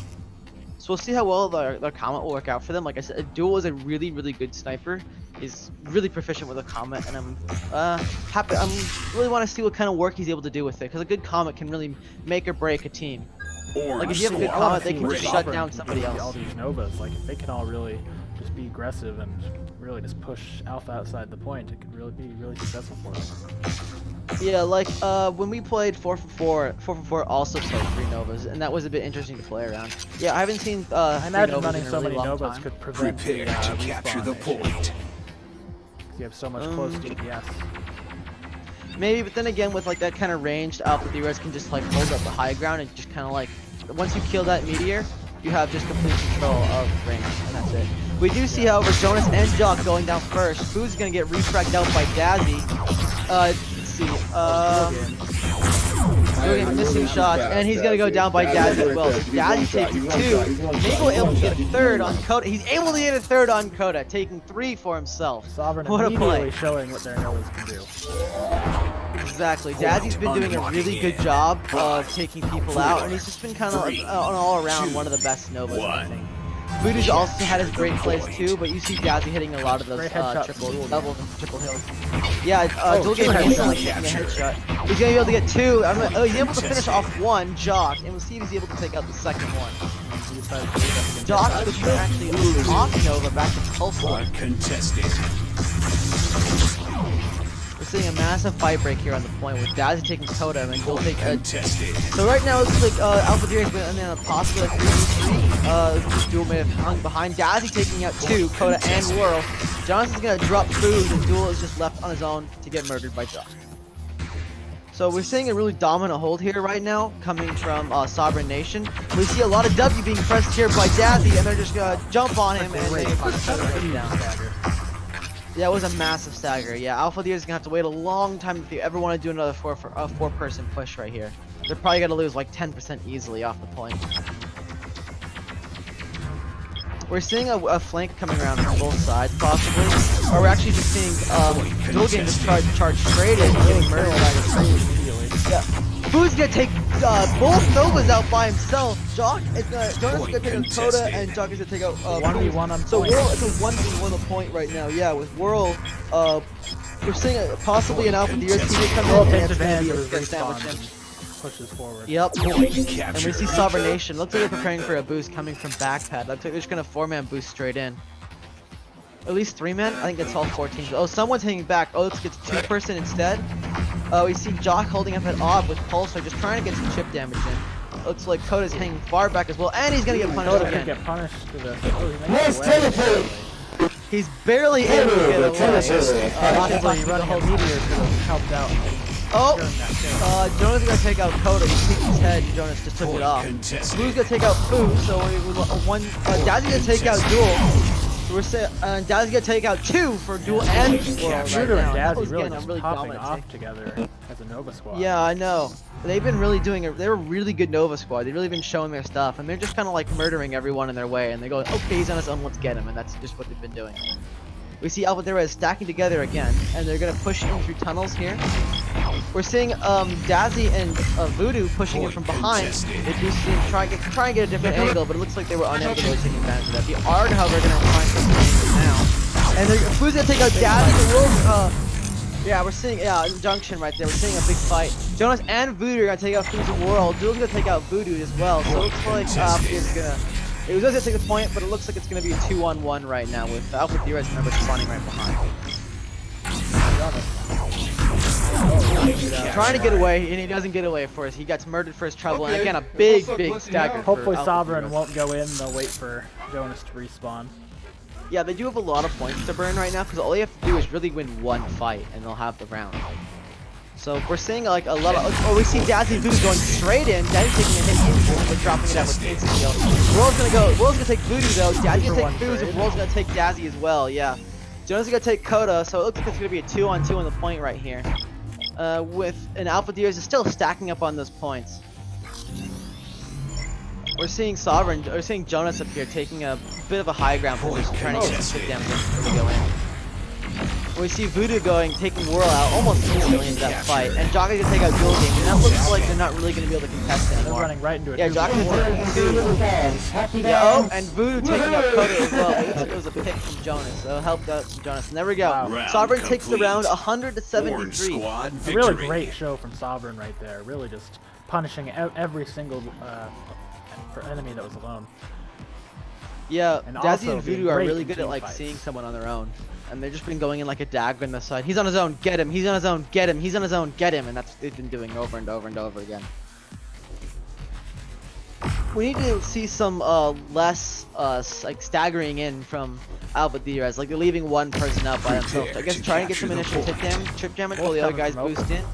S2: So we'll see how well their comet will work out for them. Like I said, Duel is a really, really good sniper. He's really proficient with a comet, and I'm happy. Really want to see what kind of work he's able to do with it, because a good comet can really make or break a team. Like if you have a good
S3: I wanna
S2: comet, they
S3: see
S2: can
S3: what
S2: just shut
S3: Sovereign
S2: down
S3: can
S2: somebody
S3: do with all
S2: else.
S3: these novas, like if they can all really just be aggressive and really just push Alpha outside the point, it could really be really successful for them.
S2: Yeah, like when we played 4for4 also played 3 novas, and that was a bit interesting to play around. Yeah, I haven't seen
S3: I imagine
S2: novas
S3: running
S2: in a
S3: so
S2: really
S3: many
S2: long
S3: novas
S2: time.
S3: could prevent
S4: Prepare
S3: the
S4: to capture the
S3: respawn
S4: point.
S3: You have so much close DPS.
S2: Maybe, but then again, with like that kind of ranged, Alpha Derezz can just like hold up the high ground and just kind of like, once you kill that meteor, you have just complete control of range, and that's it. We do see, however, Jonas and Jock going down first. Boo's gonna get refragged out by Dazzy. Let's see. Doing missing shots, and he's gonna go down by Dazzy as well. Dazzy taking 2. Maybe able to get a 3rd on Coda. He's able to get a 3rd on Coda, taking 3 for himself.
S3: Sovereign
S2: What a
S3: immediately
S2: play.
S3: showing what their novas can do.
S2: Exactly. Dazzy's been doing a really good job of taking people out, and he's just been kind of an all-around one of the best Novas, I think. Voodoo's also had his great plays too, but you see Dazzy hitting a lot of those
S3: Great headshot
S2: triple,
S3: from Duel
S2: double, triple hills. Yeah, Duel
S3: 2
S2: Game
S3: headshots.
S2: instantly taking a headshot. He's gonna be able to get 2. I don't know, he's able to finish off 1, Jock, and we'll see if he's able to take out the second one.
S3: He decided to do that against
S2: Jock
S3: Alpha.
S2: was actually off Nova back to Pulsar.
S4: Contested.
S2: We're seeing a massive fight break here on the point with Dazzy taking Totem and Duel take a.
S4: Contested.
S2: So right now it looks like Alpha Derezz's been in a possible 3v3. Duel may have hung behind. Dazzy taking out 2, Coda and Whirl. Johnson's gonna drop food, and Duel is just left on his own to get murdered by Jock. So we're seeing a really dominant hold here right now, coming from Sovereign Nation. We see a lot of W being pressed here by Dazzy, and they're just gonna jump on him and they put him down. Yeah, it was a massive stagger. Yeah, Alpha Derezz's gonna have to wait a long time if you ever want to do another 4-person push right here. They're probably gonna lose like 10% easily off the point. We're seeing a flank coming around on both sides, possibly. Or we're actually just seeing Duel Game just charge straight in, getting murdered by the immediately. Yeah. Boo's gonna take both Novas out by himself. Jock is gonna, Jonas is gonna take out Coda, and Jock is gonna take out
S3: 1v1 on
S2: So
S3: point.
S2: Whirl, it's a 1v1 on point right now. Yeah, with Whirl, we're seeing possibly an Alpha Derezz's team come
S3: Whirl
S2: in,
S3: takes
S2: and it's gonna
S3: advantage
S2: be
S3: of his
S2: a sandwich
S3: respawn
S2: him.
S3: and pushes forward.
S2: Yep.
S4: Point
S2: And we
S4: captured.
S2: see Sovereign Nation. Looks like they're preparing for a boost coming from backpad. Looks like they're just gonna 4-man boost straight in. At least 3-man? I think that's all 14. Oh, someone's hitting back. Oh, let's get 2-person instead. We see Jock holding up at odd with Pulsar, just trying to get some chip damage in. Looks like Koda's hanging far back as well, and he's gonna get punished
S3: Koda could
S2: again.
S3: get punished to this. Oh, he makes it away.
S2: He's barely able to get away.
S3: Possibly running a meteor could have helped out.
S2: Oh, Jonas is gonna take out Koda. He kicked his head. Jonas just took it off. Fu's gonna take out Fu. So Dazzy's gonna take out Duel. We're saying Dazzy's gonna take out 2 for Duel and World.
S3: Shooter and
S2: That
S3: Dazzy
S2: was
S3: really
S2: getting a
S3: just
S2: really
S3: popping
S2: dominant
S3: off
S2: take.
S3: together as a Nova squad.
S2: Yeah, I know. They've been really doing it. They're a really good Nova squad. They've really been showing their stuff, and they're just kind of like murdering everyone in their way. And they go, okay, he's on his own, let's get him. And that's just what they've been doing. We see Alpha Derezz stacking together again, and they're gonna push in through tunnels here. We're seeing Dazzy and Voodoo pushing in from behind. They do seem try and get a different angle, but it looks like they were unable to really take advantage of that. The Arg, however, are gonna try and take the angle now. And Fu's gonna take out Dazzy. The Wolves, yeah, we're seeing junction right there. We're seeing a big fight. Jonas and Voodoo are gonna take out Fu's World. Duel's gonna take out Voodoo as well. So it looks like Fu's gonna. It was going to take the point, but it looks like it's going to be a 2-on-1 right now with Alpha Derezz member spawning right behind. Trying to get away, and he doesn't get away for us. He gets murdered for his trouble, and again, a big stagger.
S3: Hopefully Sovereign won't go in. They'll wait for Jonas to respawn.
S2: Yeah, they do have a lot of points to burn right now, because all you have to do is really win one fight, and they'll have the round. So we're seeing like a lot of. We see Dazzy and Voodoo going straight in. Dazzy taking a hit instantly, but dropping it out with instant heal. World's gonna take Voodoo though. Dazzy's gonna take Foods, and World's gonna take Dazzy as well. Yeah. Jonas is gonna take Koda, so it looks like it's gonna be a 2-on-2 on the point right here. With an Alpha Derezz is still stacking up on those points. We're seeing Jonas up here taking a bit of a high ground position, trying to get some chip damage before we go in. We see Voodoo taking Whirl out almost instantly into that fight, and Jockey's gonna take out Duel Game, and that looks like they're not really gonna be able to contest anymore.
S3: They're running right into it.
S2: Yeah, Jockey's gonna take Yeah, oh, and Voodoo taking out Koda as well. It looks like it was a pick from Jonas, so helped out from Jonas. And there we go.
S3: Wow.
S2: Sovereign takes the round 100-73.
S3: A really great show from Sovereign right there. Really just punishing every single enemy that was alone.
S2: Yeah,
S3: And
S2: Dazzy
S3: also
S2: and Voodoo
S3: being
S2: are
S3: great
S2: really
S3: in
S2: good at
S3: team
S2: like
S3: fights.
S2: seeing someone on their own. And they've just been going in like a dagger on the side. He's on his own, get him. He's on his own, get him. He's on his own, get him. And that's what they've been doing over and over and over again. We need to see some less like staggering in from Alpha Derezz. Like they're leaving one person out by themselves. I guess trying to get some initial trip damage while the other guys boost in.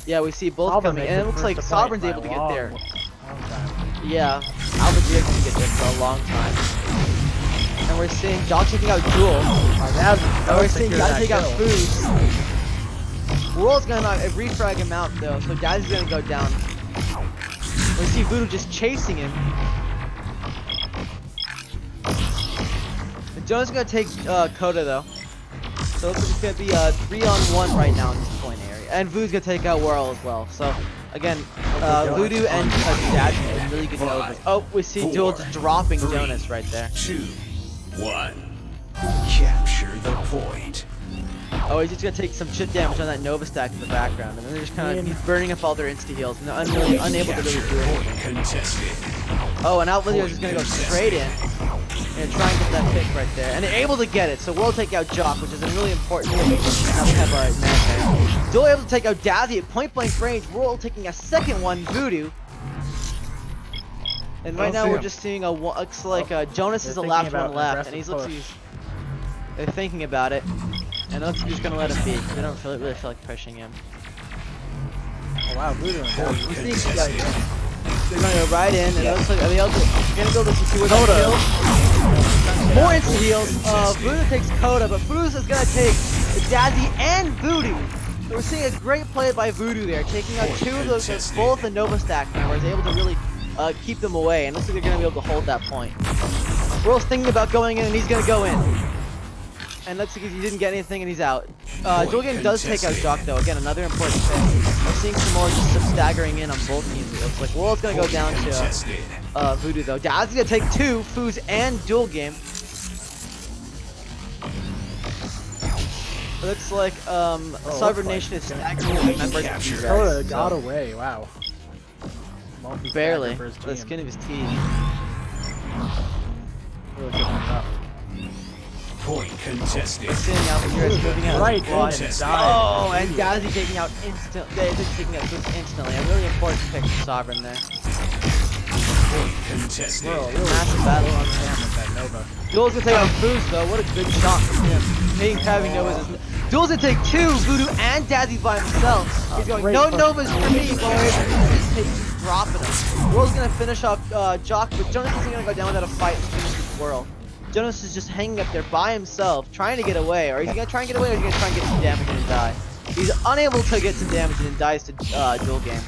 S2: Yeah, we see both
S3: Sovereign
S2: coming.
S3: makes
S2: And it
S3: it
S2: looks like
S3: first to
S2: Sovereign's
S3: point
S2: able to
S3: by a
S2: get there.
S3: long time.
S2: Yeah, Alpha Derezz can get there for a long time. And we're seeing Jock taking out Duel. And we're seeing Dazzy take out Food. World's gonna refrag him out though, so Dazzy's gonna go down. We see Voodoo just chasing him. And Jonas is gonna take Koda though. So it looks like it's gonna be a 3-on-1 right now in this point area. And Voodoo's gonna take out Whirl as well. So again, Voodoo and Dazzy are really good overs. Oh, we see Duel just dropping Jonas right there.
S4: 2, 1. Capture the point.
S2: Oh, he's just gonna take some chip damage on that Nova stack in the background, and then they're just kind of he's burning up all their insta heals, and they're really unable to really do anything. Oh, and Alpha Derezz is gonna go straight in and try and get that pick right there, and they're able to get it. So we'll take out Jock, which is a really important thing. Now we have a man there. Still able to take out Dazzy at point blank range. We're taking a second one, Voodoo. And right now we're just seeing looks like Jonas is the last one left, and they're thinking about it. And it looks like he's gonna let him be. They don't really feel like pushing him.
S3: Oh wow, Voodoo and Dazzy.
S2: They're gonna go right in, and it looks like they're gonna go this to Koda. More instant heals. Voodoo takes Koda, but Voodoo is gonna take Dazzy and Voodoo. So we're seeing a great play by Voodoo there, taking out two of those, both the Nova Stack members, able to really keep them away, and looks like they're gonna be able to hold that point. Whirl's thinking about going in, and he's gonna go in. And looks like he didn't get anything, and he's out. Duelgame does take out Jock though. Again, another important thing. We're seeing some more just some staggering in on both teams. It looks like Whirl's gonna go down to Voodoo though. Dazzy's gonna take two, Foos and Duelgame. It looks like Sovereign Nation is staggering the members of the
S3: Koda got away. Wow.
S2: barely.
S3: For his
S2: The
S3: team.
S2: skin of his teeth.
S3: Really good enough.
S4: Point contested.
S2: Seeing Alpha Derezz moving out.
S3: Right,
S2: Squad.
S3: and
S2: Oh, and Dazzy taking out taking out Boost instantly. A really important pick for Sovereign there.
S4: Point contested.
S2: Massive battle on
S3: that Nova.
S2: Duel's gonna take out Boost though. What a good shot from him. Having Novas. Duel's gonna take 2. Voodoo and Dazzy by himself. He's going, no Novas for me, boys. And he's dropping him. Whirl's gonna finish off Jock, but Jonas isn't gonna go down without a fight and finish this Whirl. Jonas is just hanging up there by himself, trying to get away. Or is he gonna try and get away, or is he gonna try and get some damage and die? He's unable to get some damage and dies to Duel Game.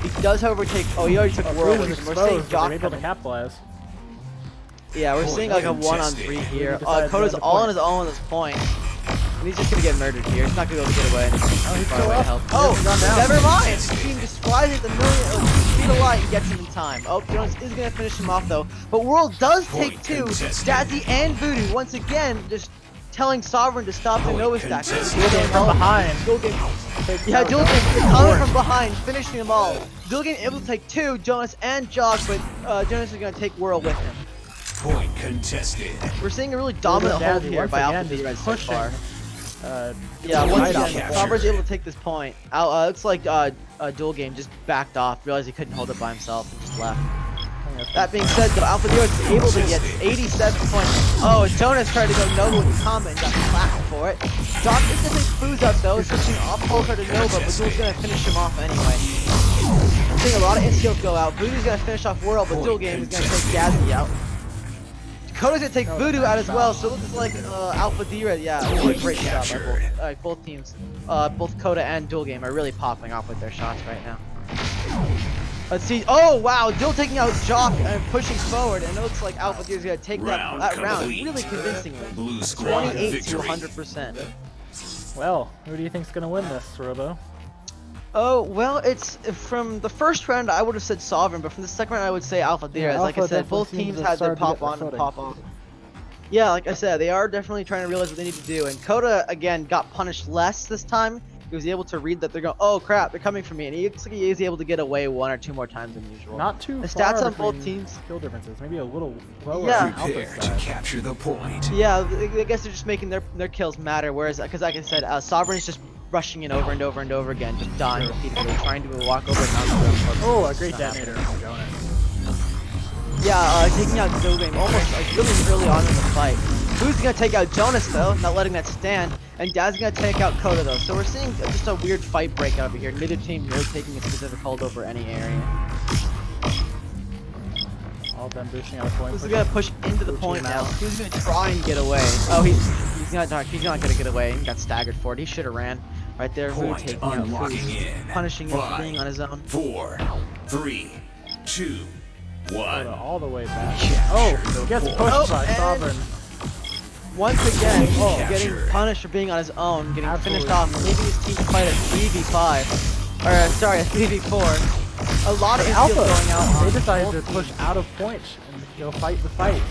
S2: He does, however, take. Oh, he already took Whirl. We're seeing Jock
S3: able to capitalize.
S2: Yeah, we're seeing like a 1-on-3 here. Koda's all on his own at this point. And he's just gonna get murdered here. He's not gonna be able to get away.
S3: Oh, he's still up.
S2: Oh, never mind. He just flies at the speed of light and gets him in time. Oh, Jonas is gonna finish him off though. But World does take 2. Dazzy and Voodoo once again just telling Sovereign to stop the Nova stack.
S3: From behind.
S2: Yeah, Duel Game coming from behind, finishing them all. Duel Game able to take 2, Jonas and Jock, but Jonas is gonna take Whirl with him.
S4: Point contested.
S2: We're seeing a really dominant hold here by Alpha Derezz so far. Yeah, once again, Sovereign's able to take this point. Looks like Duel Game just backed off, realized he couldn't hold it by himself, and just left. That being said, though, Alpha Derezz is able to get 87 points. Oh, Jonas tried to go Nova with the combat and got clapped for it. Doc is gonna take Booze up though, switching off Pulsar to Nova, but Duel's gonna finish him off anyway. I'm seeing a lot of insta-kills go out. Voodoo's gonna finish off Whirl, but Duel Game is gonna take Dazzy out. Koda's gonna take Voodoo out as well, so it looks like Alpha Derezz, yeah, really great shot by both teams. Both Koda and Duel Game are really popping off with their shots right now. Let's see. Oh wow, Duel taking out Jock and pushing forward, and it looks like Alpha Derezz gonna take that round really convincingly. 28 to 100%.
S3: Well, who do you think's gonna win this, Robo?
S2: Oh, well, it's from the first round I would have said Sovereign, but from the second round I would say Alpha Derezz.
S3: Yeah,
S2: like I said, both teams had their pop on and pop off. Yeah, like I said, they are definitely trying to realize what they need to do, and Koda again got punished less this time. He was able to read that they're going, oh crap, they're coming for me, and he looks like he is able to get away 1 or 2 more times than usual.
S3: Not too
S2: the
S3: far
S2: stats on both teams.
S3: Skill differences, maybe a little lower.
S2: Yeah.
S4: Prepare to capture the point.
S2: Yeah, I guess they're just making their kills matter. Whereas, because like I said, Sovereign's just rushing in over and over and over again, just dying repeatedly, trying to walk over and out of
S3: Oh, a great detonator from Jonas.
S2: Yeah, taking out Duel Game almost like really early on in the fight. Who's gonna take out Jonas though, not letting that stand, and Dad's gonna take out Koda though. So we're seeing just a weird fight break out over here. Neither team really taking a specific hold over any area.
S3: All done boosting out a point.
S2: Who's gonna push into the point now? Who's gonna try and get away? Oh, he's not gonna get away. He got staggered for it. He should have ran right there. Who taking out Food, punishing him for being on his own.
S4: 4, 3, 2, 1.
S3: All the way back. Oh, gets pushed by Sovereign.
S2: Once again, getting punished for being on his own, getting finished off, leaving his team to fight a 3v5. Or, sorry, a 3v4. A lot of
S3: Alpha
S2: going out.
S3: They decided to push out of point and go fight the fight.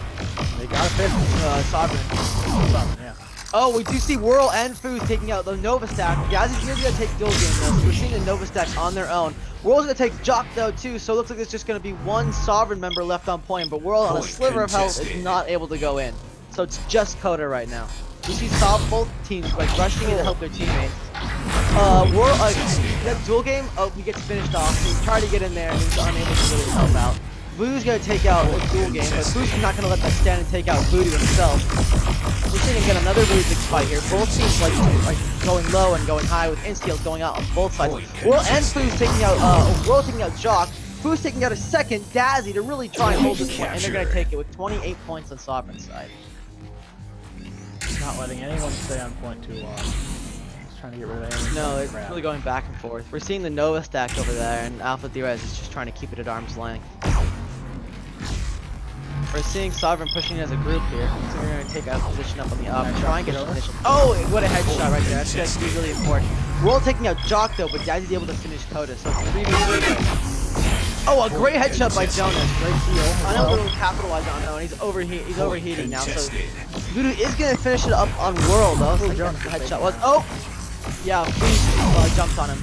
S3: They got a finish.
S2: Sovereign.
S3: Sovereign, yeah.
S2: Oh, we do see Whirl and Food taking out the Nova stack. Gazzy's gonna take Duel Game though, so we're seeing the Nova stack on their own. Whirl's gonna take Jock though too, so it looks like there's just gonna be 1 Sovereign member left on point, but Whirl on a sliver of health is not able to go in. So it's just Koda right now. We see both teams like rushing in to help their teammates. That Duel Game, he gets finished off. He tried to get in there and he's unable to really help out. Voodoo's gonna take out a Duel Game, but Voodoo's not gonna let that stand and take out Voodoo himself. We're seeing again another really big fight here. Both teams like going low and going high with insta-kills going out on both sides. Whirl and Food's taking out Whirl taking out Jock. Food's taking out a second Dazzy to really try and hold this point, and they're gonna take it with 28 points on Sovereign's side.
S3: Not letting anyone stay on point too long. Just trying to get rid of anything.
S2: No, it's really going back and forth. We're seeing the Nova stack over there, and Alpha Derezz is just trying to keep it at arm's length. We're seeing Sovereign pushing as a group here, so we're going to take a position up on the up, try and get a position. Oh, what a headshot right there. That's going to be really important. We're all taking out Jock though, but Dazzy's able to finish Koda, so it's 3v3. Oh, a great headshot by Jonas. Great heal. Unable to capitalize on though, and he's overheating now. So Voodoo is gonna finish it up on Whirl though. So Jonas' headshot was. Oh, yeah, Voodoo jumped on him.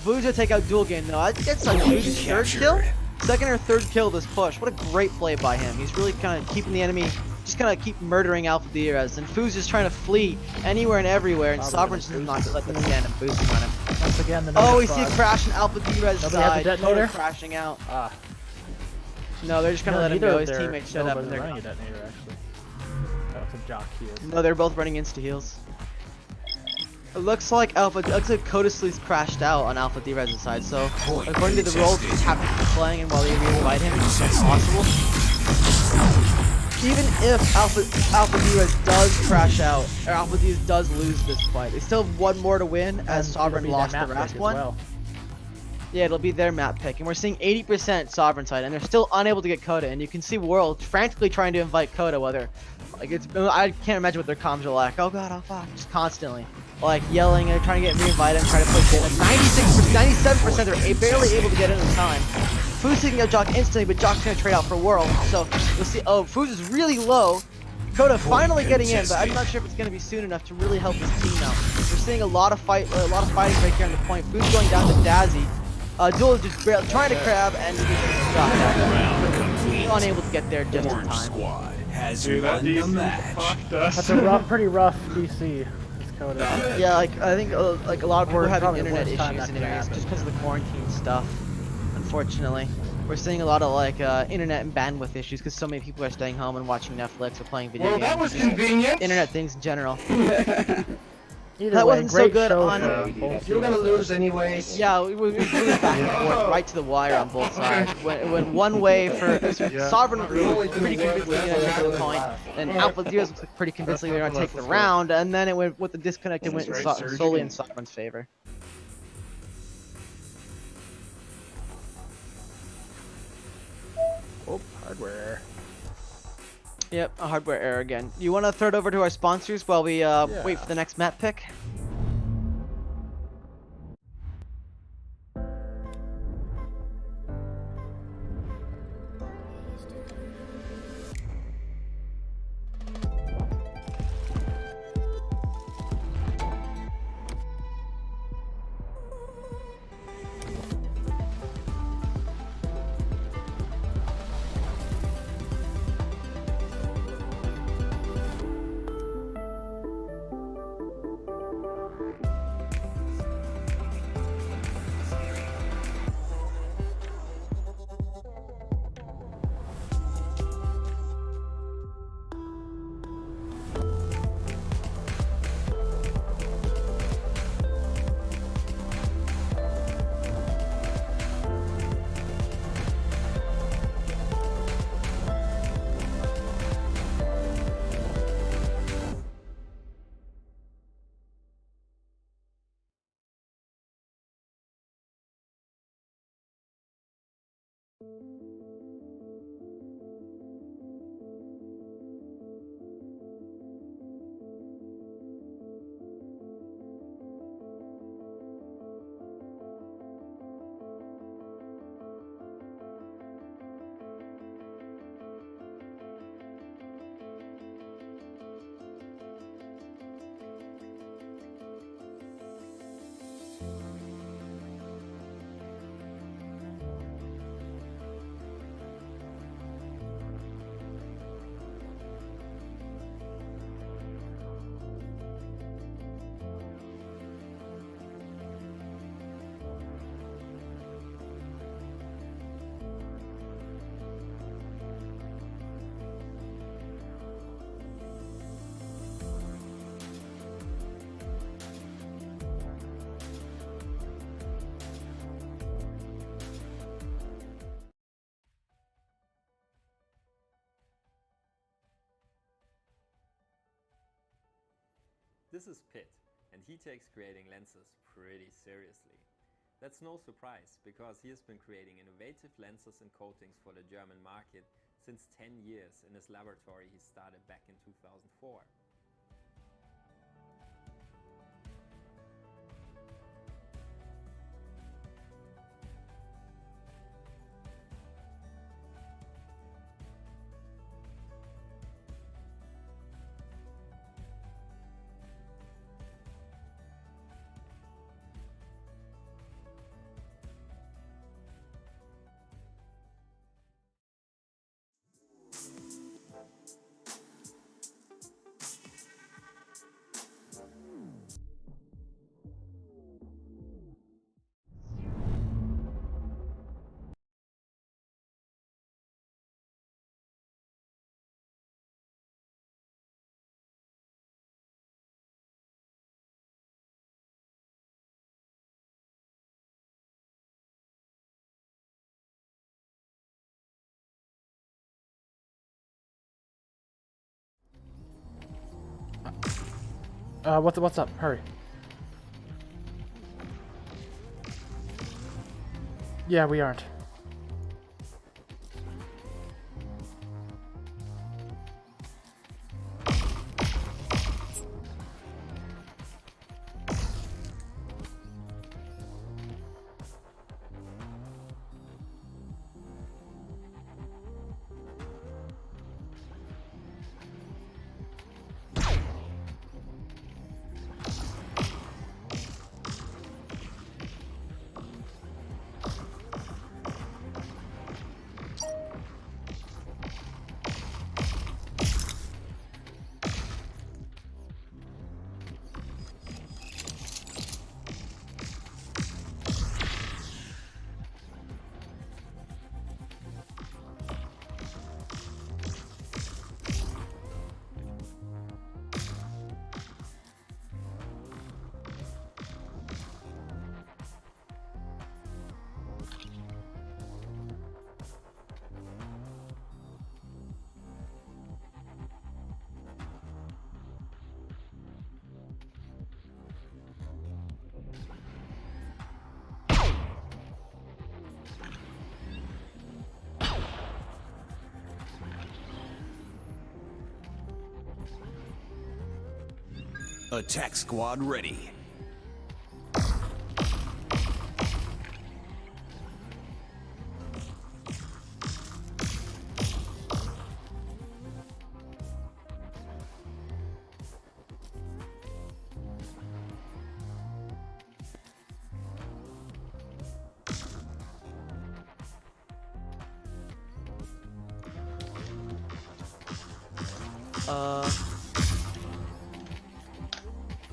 S2: Voodoo's gonna take out Duel Game though. I think that's like Voodoo's 3rd kill, 2nd or 3rd kill this push. What a great play by him. He's really kind of keeping the enemy just kind of keep murdering Alpha Derezz, and Foo's just trying to flee anywhere and everywhere, and Sovereign's just not let them stand and boosting on him.
S3: Once again, the
S2: Oh, we see a crash in Alpha Derezz's
S3: Nobody has a
S2: side.
S3: detonator?
S2: Coda crashing out.
S3: Ah.
S2: No, they're just gonna let him
S3: neither
S2: go.
S3: of
S2: His
S3: their
S2: teammates shut up and
S3: nobles
S2: they're
S3: are running
S2: gone.
S3: a detonator, actually. That was a jock he is.
S2: No, they're both running insta heals. It looks like Coda Sleuth crashed out on Alpha Derezz's side, so according to the roles he's happy to be playing and while they re-invite him, it's possible. Even if Alpha Derezz does crash out, or Alpha Derezz does lose this fight, they still have one more to win as Sovereign lost the last one.
S3: Well.
S2: Yeah, it'll be their map pick, and we're seeing 80% Sovereign side, and they're still unable to get Coda, and you can see World frantically trying to invite Coda, whether, like, I can't imagine what their comms are like. Oh god, oh fuck, just constantly, like, yelling and trying to get re-invited and trying to push in. 97% are barely able to get in in time. Foo's taking out Jock instantly, but Jock's gonna trade out for World, so you'll see, oh, Foo's is really low. Coda finally getting in, but I'm not sure if it's gonna be soon enough to really help his team out. We're seeing a lot of fighting right here on the point. Foo's going down to Dazzy. Duel is just barely trying to grab and he just dropped out. Unable to get there just in time.
S4: Squad has won the match.
S3: That's a pretty rough DC. Coda.
S2: Yeah, like I think like a lot of people are having
S3: Probably the
S2: internet
S3: worst time
S2: issues
S3: that
S2: in
S3: could
S2: areas
S3: happen.
S2: just because of the quarantine stuff. Unfortunately, we're seeing a lot of like internet and bandwidth issues because so many people are staying home and watching Netflix or playing video
S5: Well,
S2: games.
S5: that was
S2: Just
S5: convenient.
S2: internet things in general.
S3: Either
S2: That
S3: way,
S2: wasn't so
S3: great
S2: good
S3: shows
S2: on-
S3: for both
S5: You're gonna
S3: teams.
S5: lose anyways.
S2: Yeah, we moved back and forth right to the wire on both sides. It went one way for Sovereign pretty convincingly gonna take the point, and Alpha Derezz looks like pretty convincingly they're gonna take the round, and then it went with the disconnect. It went solely in Sovereign's favor.
S3: Oh, hardware error.
S2: Yep, a hardware error again. You want to throw it over to our sponsors while we wait for the next map pick?
S1: This is Pit, and he takes creating lenses pretty seriously. That's no surprise, because he has been creating innovative lenses and coatings for the German market since 10 years in his laboratory he started back in 2004.
S3: What's up? Hurry. Yeah, we aren't.
S4: Attack squad ready.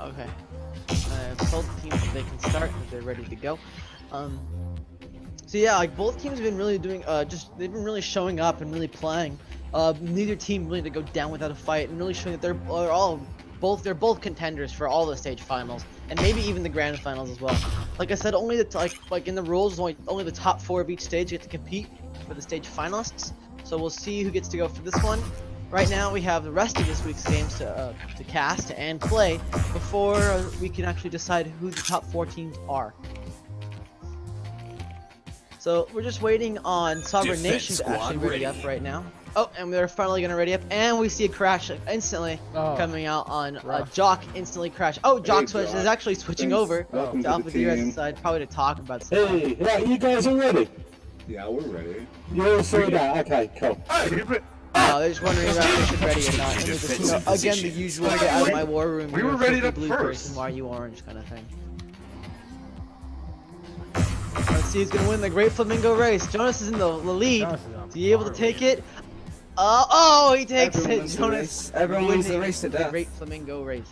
S2: Okay. I've told the teams that they can start if they're ready to go. So yeah, like both teams have been really doing, they've been really showing up and really playing. Neither team really to go down without a fight, and really showing that they're both contenders for all the stage finals and maybe even the grand finals as well. Like I said, only the like in the rules, only the top 4 of each stage get to compete for the stage finalists. So we'll see who gets to go for this one. Right now we have the rest of this week's games to cast and play before we can actually decide who the top 4 teams are. So we're just waiting on Sovereign Nation to actually ready up right now. Oh, and they're finally gonna ready up, and we see a crash instantly coming out on Jock instantly crash. Oh, Jock is actually switching over to Alpha Derezz's side, probably to talk about something.
S6: Hey, yeah, you guys are ready?
S5: Yeah, we're ready.
S6: You're all sorted out. Okay, cool.
S2: They're just wondering about if they're ready or not. And just, again, the usual get out of my war room.
S5: We were ready to
S2: blue
S5: first.
S2: Person, why are you orange kind of thing. Let's see who's gonna win the Great Flamingo race. Jonas is in the lead. Is he able to take it? Oh, he takes it. Jonas.
S7: Everyone wins the race to
S2: the
S7: death.
S2: Great Flamingo race.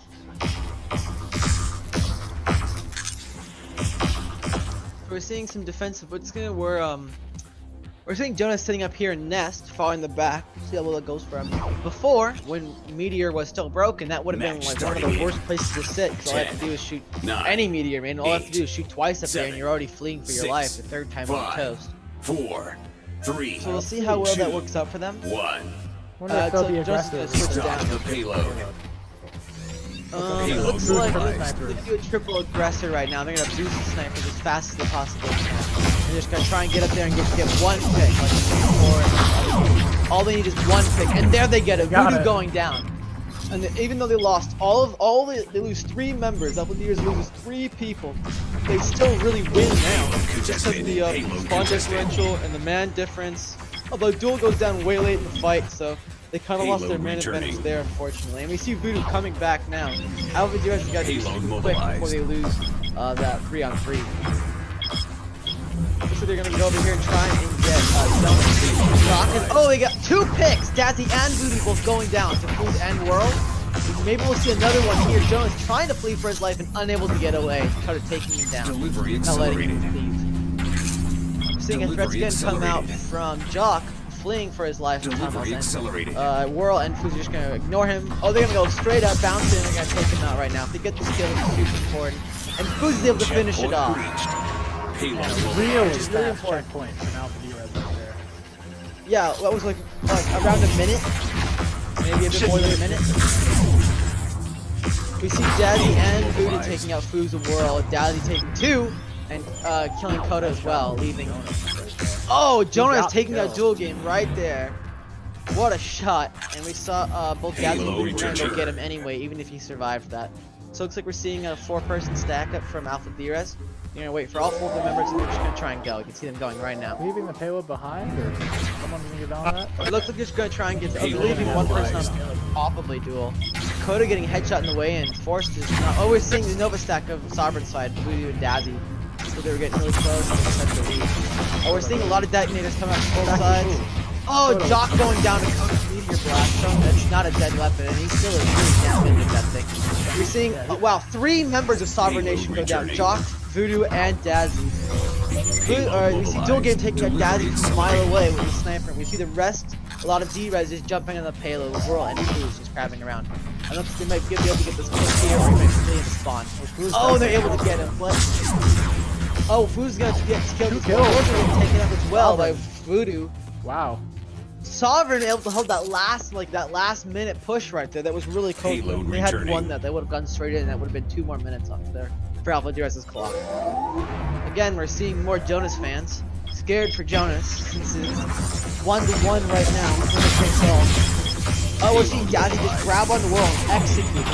S2: We're seeing some defensive, but we're seeing Jonas sitting up here in Nest, far in the back. See how well it goes for him. Before, when Meteor was still broken, that would have been like one of the worst places to sit. Because all I have to do is shoot any Meteor, man. All I have to do is shoot twice up there, and you're already fleeing for your life. The third time on toast.
S4: 4, 3.
S2: So we'll see how well that works out for them.
S4: 1.
S2: So Jonas is gonna switch
S4: Stop
S2: down.
S4: the payload.
S2: It looks like they do a triple aggressor right now. They're gonna boost the snipers as fast as they possibly can. They're just gonna try and get up there and get one pick, like before. All they need is one pick, and there they get it. Voodoo going down. And even though they lost they lose 3 members. Alpha Derezzz loses 3 people. They still really win now. Just because of the spawn differential and the man difference. Although Duel goes down way late in the fight, so they kind of lost their man advantage there, unfortunately. And we see Voodoo coming back now. Alpha Derezzz has got to be quick before they lose that 3-on-3. So they're gonna go over here and try and get Jonas. Oh, they got 2 picks! Dazzy and Voodoo both going down to Food and World. Maybe we'll see another one here. Jonas trying to flee for his life and unable to get away. Try to taking him down.
S4: Delivery
S2: Not letting
S4: accelerated.
S2: him leave. We're seeing a threat again come out from Jock, fleeing for his life.
S4: Delivery accelerated.
S2: Whirl and Food's just gonna ignore him. Oh, they're gonna go straight up, bouncing, and they're gonna take him out right now. If they get the skill, it's super important. And Food's able to finish it off.
S4: Payload
S3: Really
S4: mobilized.
S3: fast checkpoint from Alpha Derezzz right there.
S2: Yeah, that was like around a minute, maybe a bit more than a minute. We see Dazzy and Voodoo taking out Foos and Whirl. Dazzy taking 2 and killing Koda as well, leaving. Oh, Jonah is taking out Dual Game right there. What a shot! And we saw both Dazzy and Voodoo trying to get him anyway, even if he survived that. So it looks like we're seeing a 4-person stack up from Alpha Derezz. You're gonna wait for all 4 of the members, and they're just gonna try and go. You can see them going right now.
S3: Leaving the payload behind, or someone gonna get on that?
S2: It looks like they're just gonna try and get. Oh, they're leaving one person on payload, probably duel. Koda getting a headshot in the way, and Forced is not. Oh, we're seeing the Nova stack of Sovereign side, Voodoo and Dazzy. So they were getting really close. Oh, we're seeing a lot of detonators coming out from both sides. Oh, Jock going down to Koda's meteor blast, showing that it's not a dead weapon, and he still is really damn with that thing. We're seeing, wow, 3 members of Sovereign Nation go down: Jock, Voodoo, and Dazzy. We see Dual Game taking out Dazzy from a mile away with his sniper. We see the rest, a lot of Derezz just jumping on the payload, Whirl and Foos just crabbing around. I don't think they might be able to get this push here, or he might flee in the spawn. Oh, they're able to get him. What? Oh, Foos is gonna get killed as well. They're getting taken out as well by Voodoo.
S3: Wow.
S2: Sovereign able to hold that last minute push right there. That was really close. If they had won that, they would have gone straight in, and that would have been 2 more minutes off there for Alpha Derezz's clock. Again, we're seeing more Jonas fans. Scared for Jonas, since it's 1-1 right now. Oh, we're seeing Dazzy just grab on the Whirl and execute.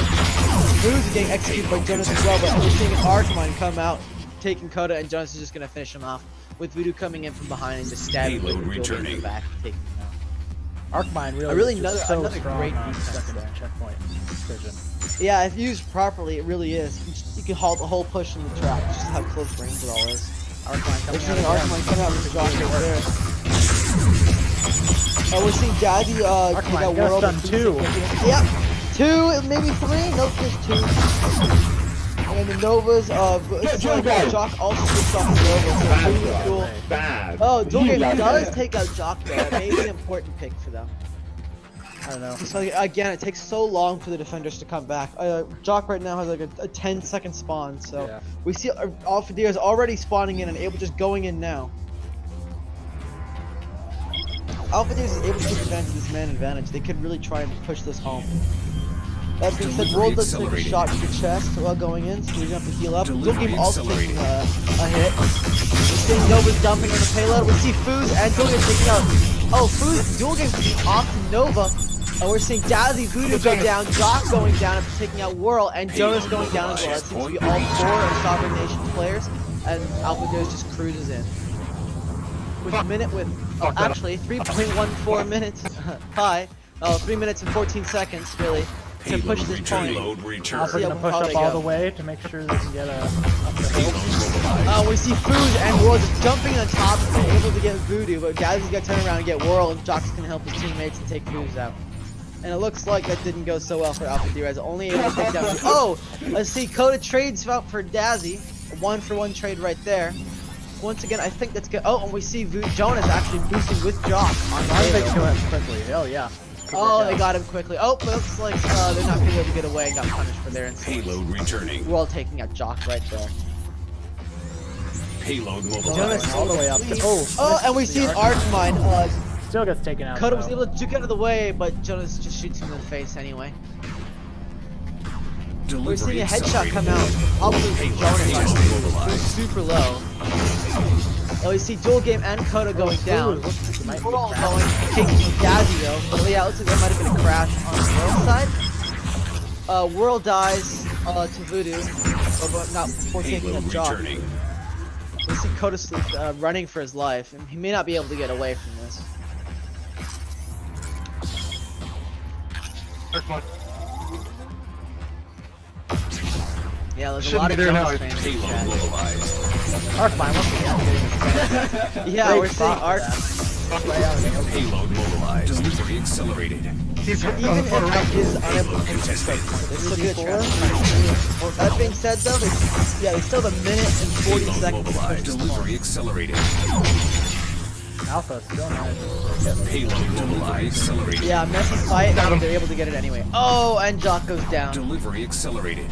S2: Foos is getting executed by Jonas as well, but we're seeing an Archmine come out, taking Koda, and Jonas is just gonna finish him off. With Voodoo coming in from behind and just stabbing him in the back, taking him out.
S3: Archmine really,
S2: another
S3: strong
S2: great
S3: on
S2: defense
S3: secondary checkpoint vision.
S2: Yeah, if used properly, it really is. You can halt the whole push in the trap, just how close range it all is.
S3: Archmine
S2: We're
S3: coming
S2: seeing
S3: out.
S2: Archmine come out with the Jock right there. Oh, we're seeing Dazzy take out
S3: got
S2: Whirl.
S3: done 2.
S2: Yep, 2, maybe 3. Nope, just 2. And the Novas, Jock also switched off the Nova, so dual.
S6: Bad.
S2: Oh, Dual Game does take out Jock there. Maybe an important pick for them.
S3: I don't know.
S2: So again, it takes so long for the defenders to come back. Jock right now has like a 10-second spawn, so
S3: Yeah.
S2: we see Alpha Derezz already spawning in and able just going in now. Alpha Derezz is able to take advantage of this man advantage. They could really try and push this home. That being said, World does take a shot to the chest while going in, so he's gonna have to heal up. Dual Game also taking a hit. We're seeing Nova's dumping on the payload. We see Foos and Dual Game taking out. Oh, Foos, Dual Game off to Nova. And we're seeing Dazzy, Voodoo go down, Jock going down and taking out Whirl, and Jonas going down as well. That seems to be all 4 of Sovereign Nation players, and Alpha Derezz just cruises in. With a minute with, actually 3.14 minutes. Hi. 3 minutes and 14 seconds, really, to push this point.
S3: Also gonna push up all the way to make sure they can get up the hill.
S2: We see Foos and Whirl just jumping on top, and able to get Voodoo, but Dazzy's got to turn around and get Whirl, and Jock's gonna help his teammates and take Foos out. And it looks like that didn't go so well for Alpha Derezz. Only able to take down. Oh, let's see. Koda trades out for Dazzy. A 1-for-1 trade right there. Once again, I think that's good. Oh, and we see Jonas actually boosting with Jock on the
S3: They kill him quickly. Oh yeah.
S2: Oh, they got him quickly. Oh, but looks like they're not gonna be able to get away and got punished for their insolence.
S4: Payload returning.
S2: We're all taking out Jock right there.
S4: Payload
S2: Jonas
S4: mobilized.
S3: all the way up.
S2: Oh, and we see an Archmine.
S3: Still gets taken out.
S2: Koda was
S3: though.
S2: able to juke out of the way, but Jonas just shoots him in the face anyway. We're seeing a headshot come out, probably from Jonas, actually, super low. Oh, we see Dual Game and Koda going down. We're all going, taking Dazzy though. But yeah, it looks like there might have been a crash on the Whirl side. Whirl dies to Voodoo, but not before taking a Jock. We see Koda running for his life, and he may not be able to get away from this. Yeah, there's a lot of Jonas fans in chat.
S3: Archmine once again.
S2: Yeah, we're seeing Arch.
S4: Payload mobilized. Delivery accelerated.
S6: He's
S2: Even if Arch is unable to take this break point, they still get a trap. That being said, though, they still have a minute and 40
S4: Payload
S2: seconds.
S4: mobilized. Delivery accelerated.
S3: Alpha still not.
S4: Payload mobilized. Accelerated.
S2: Yeah, messy fight, but they're able to get it anyway. Oh, and Jock goes down.
S4: Delivery accelerated.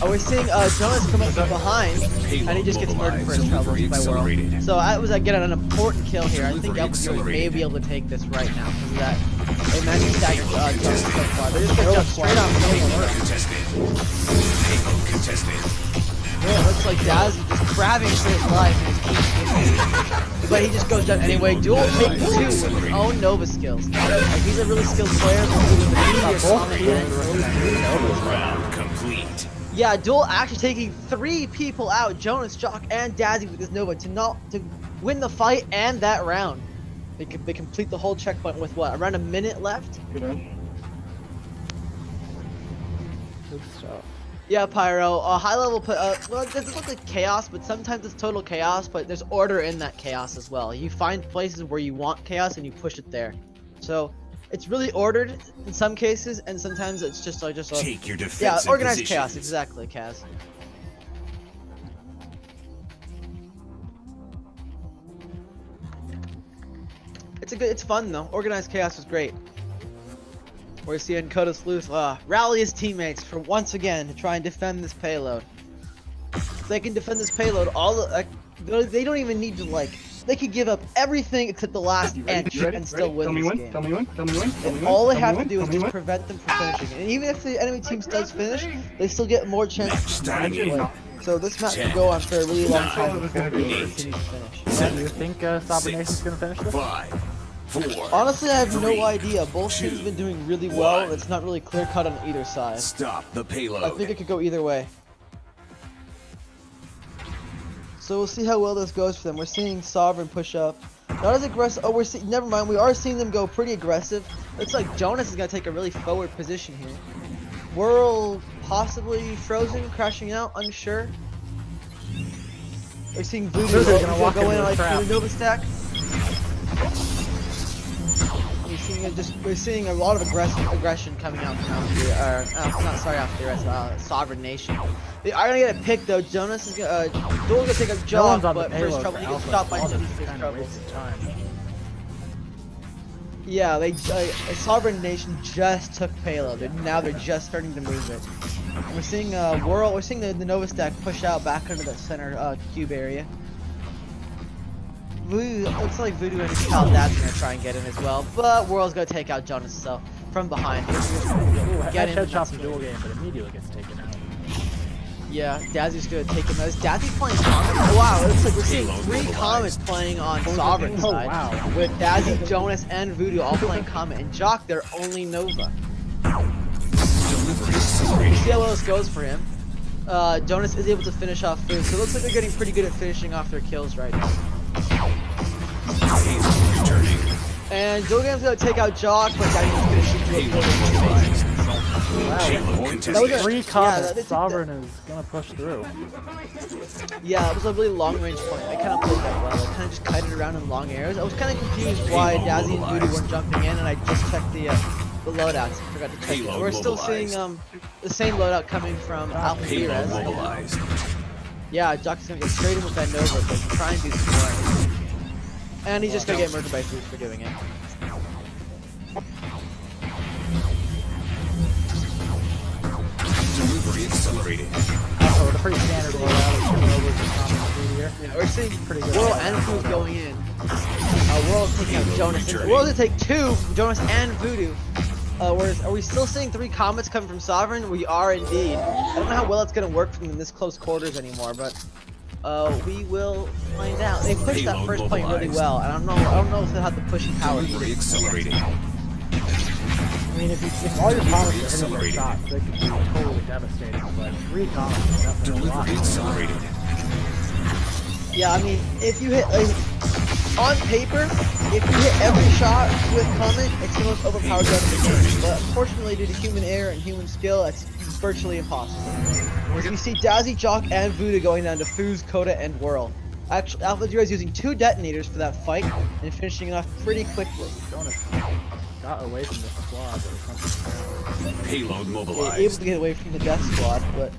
S2: Oh, we're seeing Jonas come up from behind, and he just gets murdered for his troubles by Whirl. So that was, again, an important kill here. I think Alpha Derezz may be able to take this right now because of that Hey man, you staggered Jonas so far. They're just gonna jump straight on Flamingo.
S4: Payload contested.
S2: Yeah, it looks like Dazzy just grabbing for his life and just keeps but he just goes down anyway. Duel takes 2 with his own Nova skills. Like, he's a really skilled player, but with the meteor comment
S4: Round complete.
S2: yeah, Duel actually taking 3 people out, Jonas, Jock, and Dazzy with his Nova to win the fight and that round. They complete the whole checkpoint with what, around a minute left?
S3: Good stuff.
S2: Yeah, Pyro. High level well, it doesn't look like chaos, but sometimes it's total chaos, but there's order in that chaos as well. You find places where you want chaos and you push it there. So it's really ordered in some cases, and sometimes it's just
S4: Take your defensive
S2: yeah, organized
S4: positions.
S2: chaos, exactly, Kaz. It's fun though. Organized chaos is great. We're seeing Coda Sleuth rally his teammates for once again to try and defend this payload. If they can defend this payload, they don't even need to they could give up everything except the last inch and still win this game.
S5: Tell me when.
S2: All they have to do is just prevent them from finishing. And even if the enemy team does finish, they still get more chances to win. So this match could go on for a really long time before they continue to finish.
S3: Yeah, do you think Sovereign Nation's gonna finish this?
S4: 5, 4.
S2: Honestly, I have no idea. Both teams have been doing really well, and it's not really clear cut on either side.
S4: Stop the payload.
S2: I think it could go either way. So we'll see how well this goes for them. We're seeing Sovereign push up. Not as aggressive. Oh, never mind. We are seeing them go pretty aggressive. Looks like Jonas is gonna take a really forward position here. Whirl possibly frozen, crashing out, unsure. We're seeing Voodoo go in like the Nova stack. We're seeing a lot of aggression coming out from out here. Sovereign Nation. They are gonna get a pick though. Jonas is gonna Duel's gonna take a job, but first trouble. He gets stopped by first trouble. Yeah, Sovereign Nation just took payload, and now they're just starting to move it. We're seeing Whirl. We're seeing the Nova stack push out back into the center cube area. Voodoo, looks like Voodoo and Cal Dad's gonna try and get in as well, but Whirl's gonna take out Jonas so from behind.
S3: Get in. Headshots the duel game, but immediately gets taken out.
S2: Yeah, Dazzy's gonna take him out. Is Dazzy playing Comet? Oh, wow, it looks like we're seeing 3 Comets playing on Sovereign side.
S3: Wow.
S2: With Dazzy, Jonas, and Voodoo all playing Comet, and Jock, they're only Nova. We see how well this goes for him. Jonas is able to finish off Food, so it looks like they're getting pretty good at finishing off their kills right now. And Dogan's gonna take out Jock, but Daddy's gonna shoot you a
S3: That was 3 Comets. Sovereign is gonna push through.
S2: Yeah, it was a really long-range point. They kind of played that well. They kind of just kited around in long arrows. I was kind of confused why Dazzy and Voodoo weren't jumping in, and I just checked the loadouts. I forgot to check it. We're still seeing the same loadout coming from Alpha Derezz. Yeah, Jock's gonna get straight in with that Nova, but try and do some more. And he's just gonna get murdered by Food for doing it.
S4: Delivery accelerated.
S3: So it's a pretty standard loadout.
S2: Yeah, we're seeing pretty good. Whirl and Food going in. Whirl's taking out Jonas. Whirl's gonna take 2, Jonas and Voodoo. Are we still seeing 3 Comets coming from Sovereign? We are indeed. I don't know how well it's gonna work from in this close quarters anymore, but we will find out. They pushed that first point really well, and I don't know if they'll have the pushing power.
S4: Delivery accelerated.
S3: I mean, if all your Comets are hitting their shots, they could be totally devastating, but 3 Comets is definitely a lot.
S4: Delivery accelerated.
S2: Yeah, I mean, if you hit, on paper, if you hit every shot with Comet, it's the most overpowered gun in the game. But unfortunately, due to human error and human skill, it's virtually impossible. As we see Dazzy, Jock, and Voodoo going down to Fuse, Coda, and Whirl. Actually, Alpha Zero is using 2 detonators for that fight and finishing it off pretty quickly.
S3: Jonas got away from the squad.
S4: Payload
S2: They're
S4: mobilized.
S2: able to get away from the Death Squad, but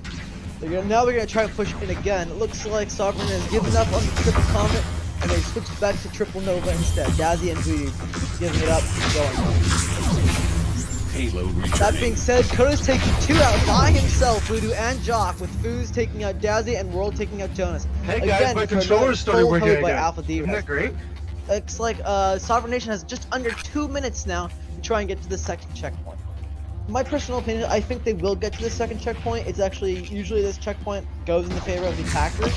S2: now they're gonna try and push in again. It looks like Sovereign has given up on the triple Comet, and they switched back to triple Nova instead. Dazzy and Voodoo giving it up and going.
S4: Payload returning.
S2: That being said, Coda's taking 2 out by himself, Voodoo and Jock, with Foos taking out Dazzy and Whirl taking out Jonas.
S5: Hey guys,
S2: Again,
S5: my
S2: for another
S5: controller started
S2: full
S5: working
S2: hood by
S5: again.
S2: Alpha Derezz.
S5: Isn't that great?
S2: Looks like Sovereign Nation has just under 2 minutes now to try and get to the second checkpoint. My personal opinion, I think they will get to the second checkpoint. It's actually, usually this checkpoint goes in the favor of the attackers.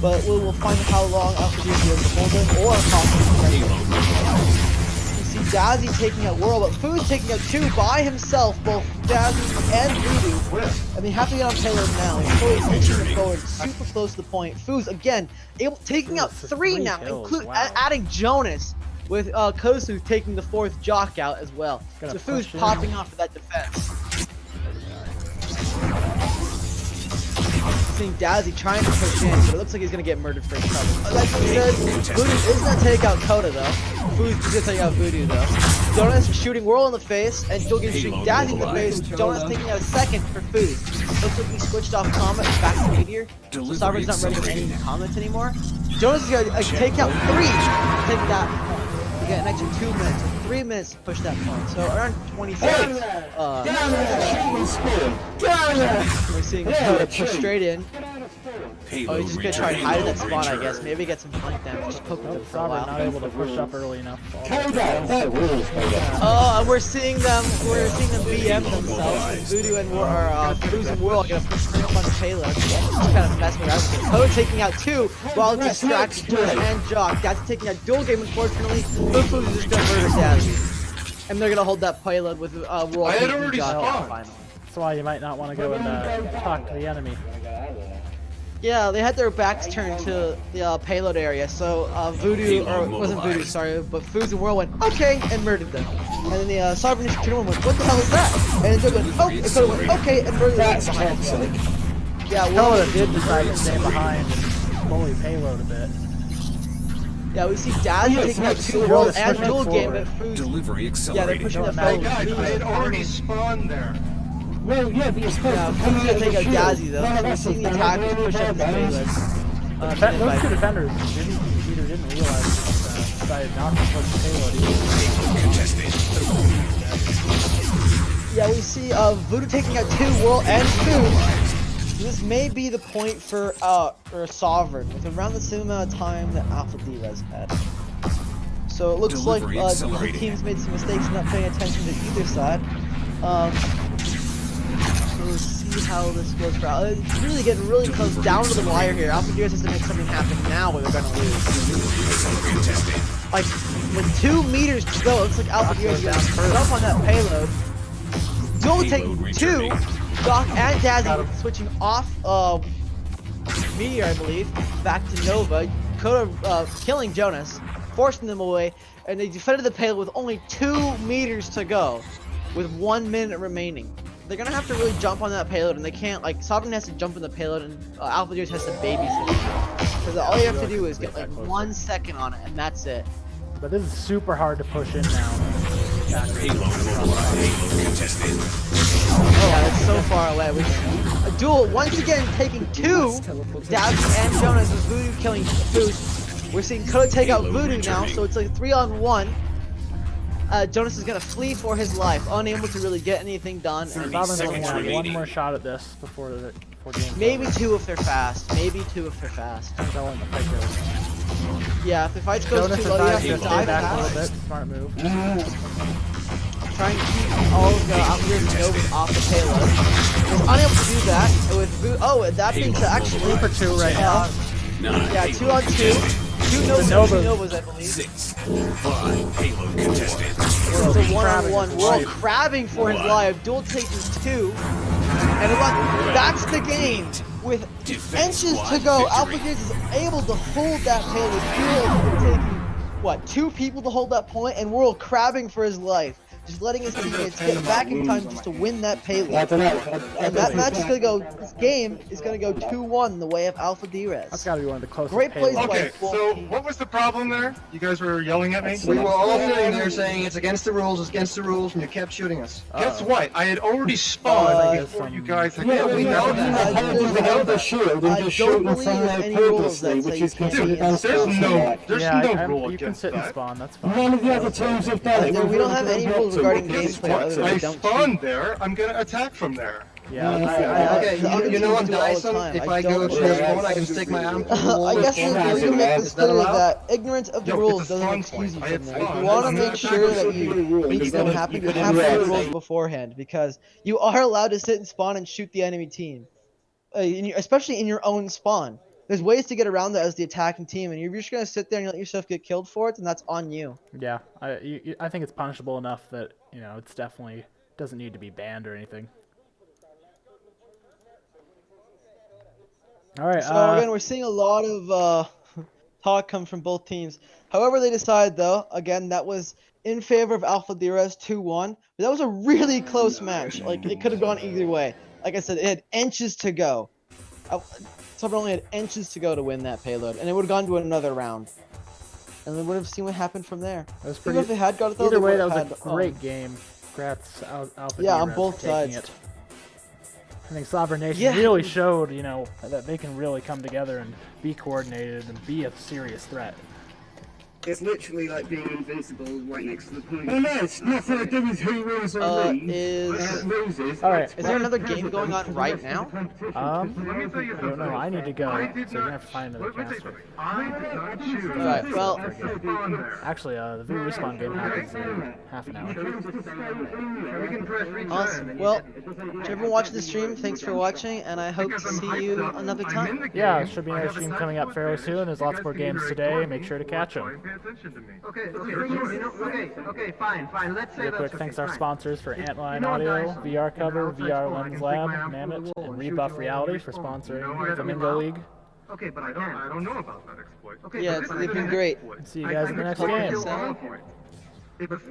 S2: But we will find how long Alpha Deer is able to hold it, or possibly you see Dazzy taking out Whirl, but Foo's taking out 2 by himself, both Dazzy and Voodoo. And they have to get on payload now. Foo's pushing forward, super close to the point. Foo's again taking out 3 now, adding Jonas, with Kosu taking the 4th Jock out as well. So Foo's popping off for that defense. Seeing Dazzy trying to push in, but it looks like he's gonna get murdered for his trouble. Like I said, Voodoo is gonna take out Coda though. Voodoo's gonna take out Voodoo though. Jonas shooting Whirl in the face, and still getting shooting Dazzy in the face. Jonas taking out a second for Food. Looks like he switched off Comet back to Meteor. So Sovereign's not ready for any comments anymore. Jonas is gonna take out 3 to take that point. You get an extra 2 minutes, 3 minutes to push that point. So around 20 seconds. We're seeing Coda push straight in. Oh, he's just gonna try and hide in that spawn, I guess. Maybe get some flank damage. Just poke him for a while.
S3: Not able to push up early enough.
S2: Oh, and we're seeing them BM themselves. Voodoo and Foo's and Whirl are gonna push straight up on the payload. Just kind of messing around with it. Coda taking out 2 while distracted Jonas and Jock. That's taking out dual game, unfortunately. Foo's just gonna murder Dazzy. And they're gonna hold that payload with Whirl.
S5: I had already spawned.
S3: That's why you might not want to go and talk to the enemy.
S2: Yeah, they had their backs turned to the payload area, so Voodoo, or it wasn't Voodoo, sorry, but Foods and Whirl went, okay, and murdered them. And then the Sovereign Initiative went, what the hell is that? And then Joe went, oh, and so went, okay, and murdered them behind. Yeah,
S3: Coda did decide to stay behind and bully payload a bit.
S2: Yeah, we see Dazzy taking out 2 Whirl and dual game, but Foods, yeah, they're pushing the
S5: Hey
S2: payload.
S5: guys, I had already spawned there.
S6: Well, yeah, but you're supposed
S2: Yeah,
S6: to
S2: Foods
S6: come
S2: gonna
S6: out
S2: take out
S6: of the
S2: Dazzy though. We're seeing the attackers push up this payload.
S3: Those 2 defenders didn't realize decided not to push the payload either.
S2: Yeah, we see Voodoo taking out 2 Whirl and Food. This may be the point for Sovereign, with around the same amount of time that Alpha Derezz had. So it looks like the teams made some mistakes not paying attention to either side. So we'll see how this goes for Alpha. It's really getting really close down to the wire here. Alpha Derezz has to make something happen now or they're gonna lose. Like, with 2 meters to go, it looks like Alpha Derezz is gonna put up on that payload. Dual taking 2. Doc and Dazzy switching off Meteor, I believe, back to Nova. Coda killing Jonas, forcing them away, and they defended the payload with only 2 meters to go, with 1 minute remaining. They're gonna have to really jump on that payload, and they can't. Like, Sovereign has to jump in the payload, and Alpha Derezz has to babysit it. Because all you have to do is get like 1 second on it, and that's it.
S3: But this is super hard to push in now.
S2: Yeah, it's so far away. A duel once again taking 2. Dazzy and Jonas with Voodoo killing Food. We're seeing Coda take out Voodoo now, so it's like 3-on-1. Jonas is gonna flee for his life, unable to really get anything done. And
S3: Sovereign's only have 1 more shot at this before game.
S2: Maybe 2 if they're fast. Maybe 2 if they're fast. Yeah, if the fight goes too low, you have to dive
S3: back a
S2: fast.
S3: little bit. Smart move.
S2: Trying to keep all of the Alpha Novas off the payload. Was unable to do that. With that being said, actually
S3: 2 for 2 right now.
S2: Yeah, 2-on-2. 2 Novas, I believe.
S4: 6, 5, payload contested.
S2: It's a 1-on-1. Whirl crabbing for his life. Dual taking 2. And look, that's the game. With inches to go, Alpha Derezz is able to hold that payload. Dual taking, what, 2 people to hold that point, and Whirl crabbing for his life. Just letting his teammates get back in time just to win that payload. And that match is gonna go, this game is gonna go 2-1 the way of Alpha Derezz.
S3: That's gotta be one of the closest
S2: Great plays
S3: payloads.
S5: Okay, so what was the problem there? You guys were yelling at me?
S7: We were all sitting there saying it's against the rules, and you kept shooting us.
S5: Guess what? I had already spawned before you guys had
S6: Yeah,
S5: come.
S6: we know that. The shield and just shoot them from there purposely, which is considered
S5: There's no rule
S3: you can
S5: against
S3: sit and
S5: that.
S3: spawn, that's fine.
S6: None of the other teams have done it.
S2: We don't have any rules regarding gameplay other than
S5: I
S2: we don't
S5: spawned there. I'm gonna attack from there.
S3: Yeah,
S7: Okay, you know I'm Dyson. If I go to your spawn, I can stick my arm through the wall.
S2: I guess we need to make this
S7: Is that
S2: clear
S7: allowed?
S2: that ignorance of the
S5: Yo,
S2: rules
S5: it's a
S2: doesn't
S5: spawn
S2: excuse you
S5: point.
S2: from that.
S5: It's
S2: If you
S5: spawn.
S2: want to
S5: It's
S2: make
S5: not
S2: sure
S5: like
S2: that these don't happen, you have to know the rules beforehand, because you are allowed to sit and spawn and shoot the enemy team, especially in your own spawn. There's ways to get around that as the attacking team, and if you're just gonna sit there and let yourself get killed for it, then that's on you.
S3: yeah. I think it's punishable enough that it's definitely doesn't need to be banned or anything. All right.
S2: So again, we're seeing a lot of talk come from both teams. However they decide, though, again, that was in favor of Alpha Derezz 2-1. But that was a really close match. Like, it could have gone either way. Like I said, it had inches to go. Someone only had inches to go to win that payload, and it would have gone to another round. And we would have seen what happened from there.
S3: That was
S2: Even
S3: pretty.
S2: if they had got it, though,
S3: Either
S2: they
S3: way, that
S2: would've
S3: was a
S2: had,
S3: great game. Congrats, Alpha.
S2: Yeah, on
S3: Derezz
S2: both
S3: for taking
S2: sides.
S3: it. I think Sovereign Nation
S2: Yeah.
S3: really showed, that they can really come together and be coordinated and be a serious threat.
S6: It's literally like being invincible right next to the point. Oh no, it's not for the difference who wins or loses.
S3: All right.
S2: Is there another game going on right now?
S3: I don't know. I need to go, so you're gonna have to find another caster.
S2: Alright, well,
S3: Actually, the V respawn game happens in half an hour.
S2: awesome. Well, to everyone watching the stream, thanks for watching, and I hope to see you another time.
S3: Yeah, there should be another stream coming up fairly soon. There's lots more games today. Make sure to catch them.
S7: Okay, fine. Let's say
S3: Real quick, thanks our sponsors for Antline Audio, VR Cover, VR Lens Lab, Mammoth, and Rebuff Reality for sponsoring Flamingo League.
S5: Okay, but I don't know about that exploit. Okay,
S2: Yeah, they've been great.
S3: See you guys in the next
S2: Hope
S3: game.
S2: it's,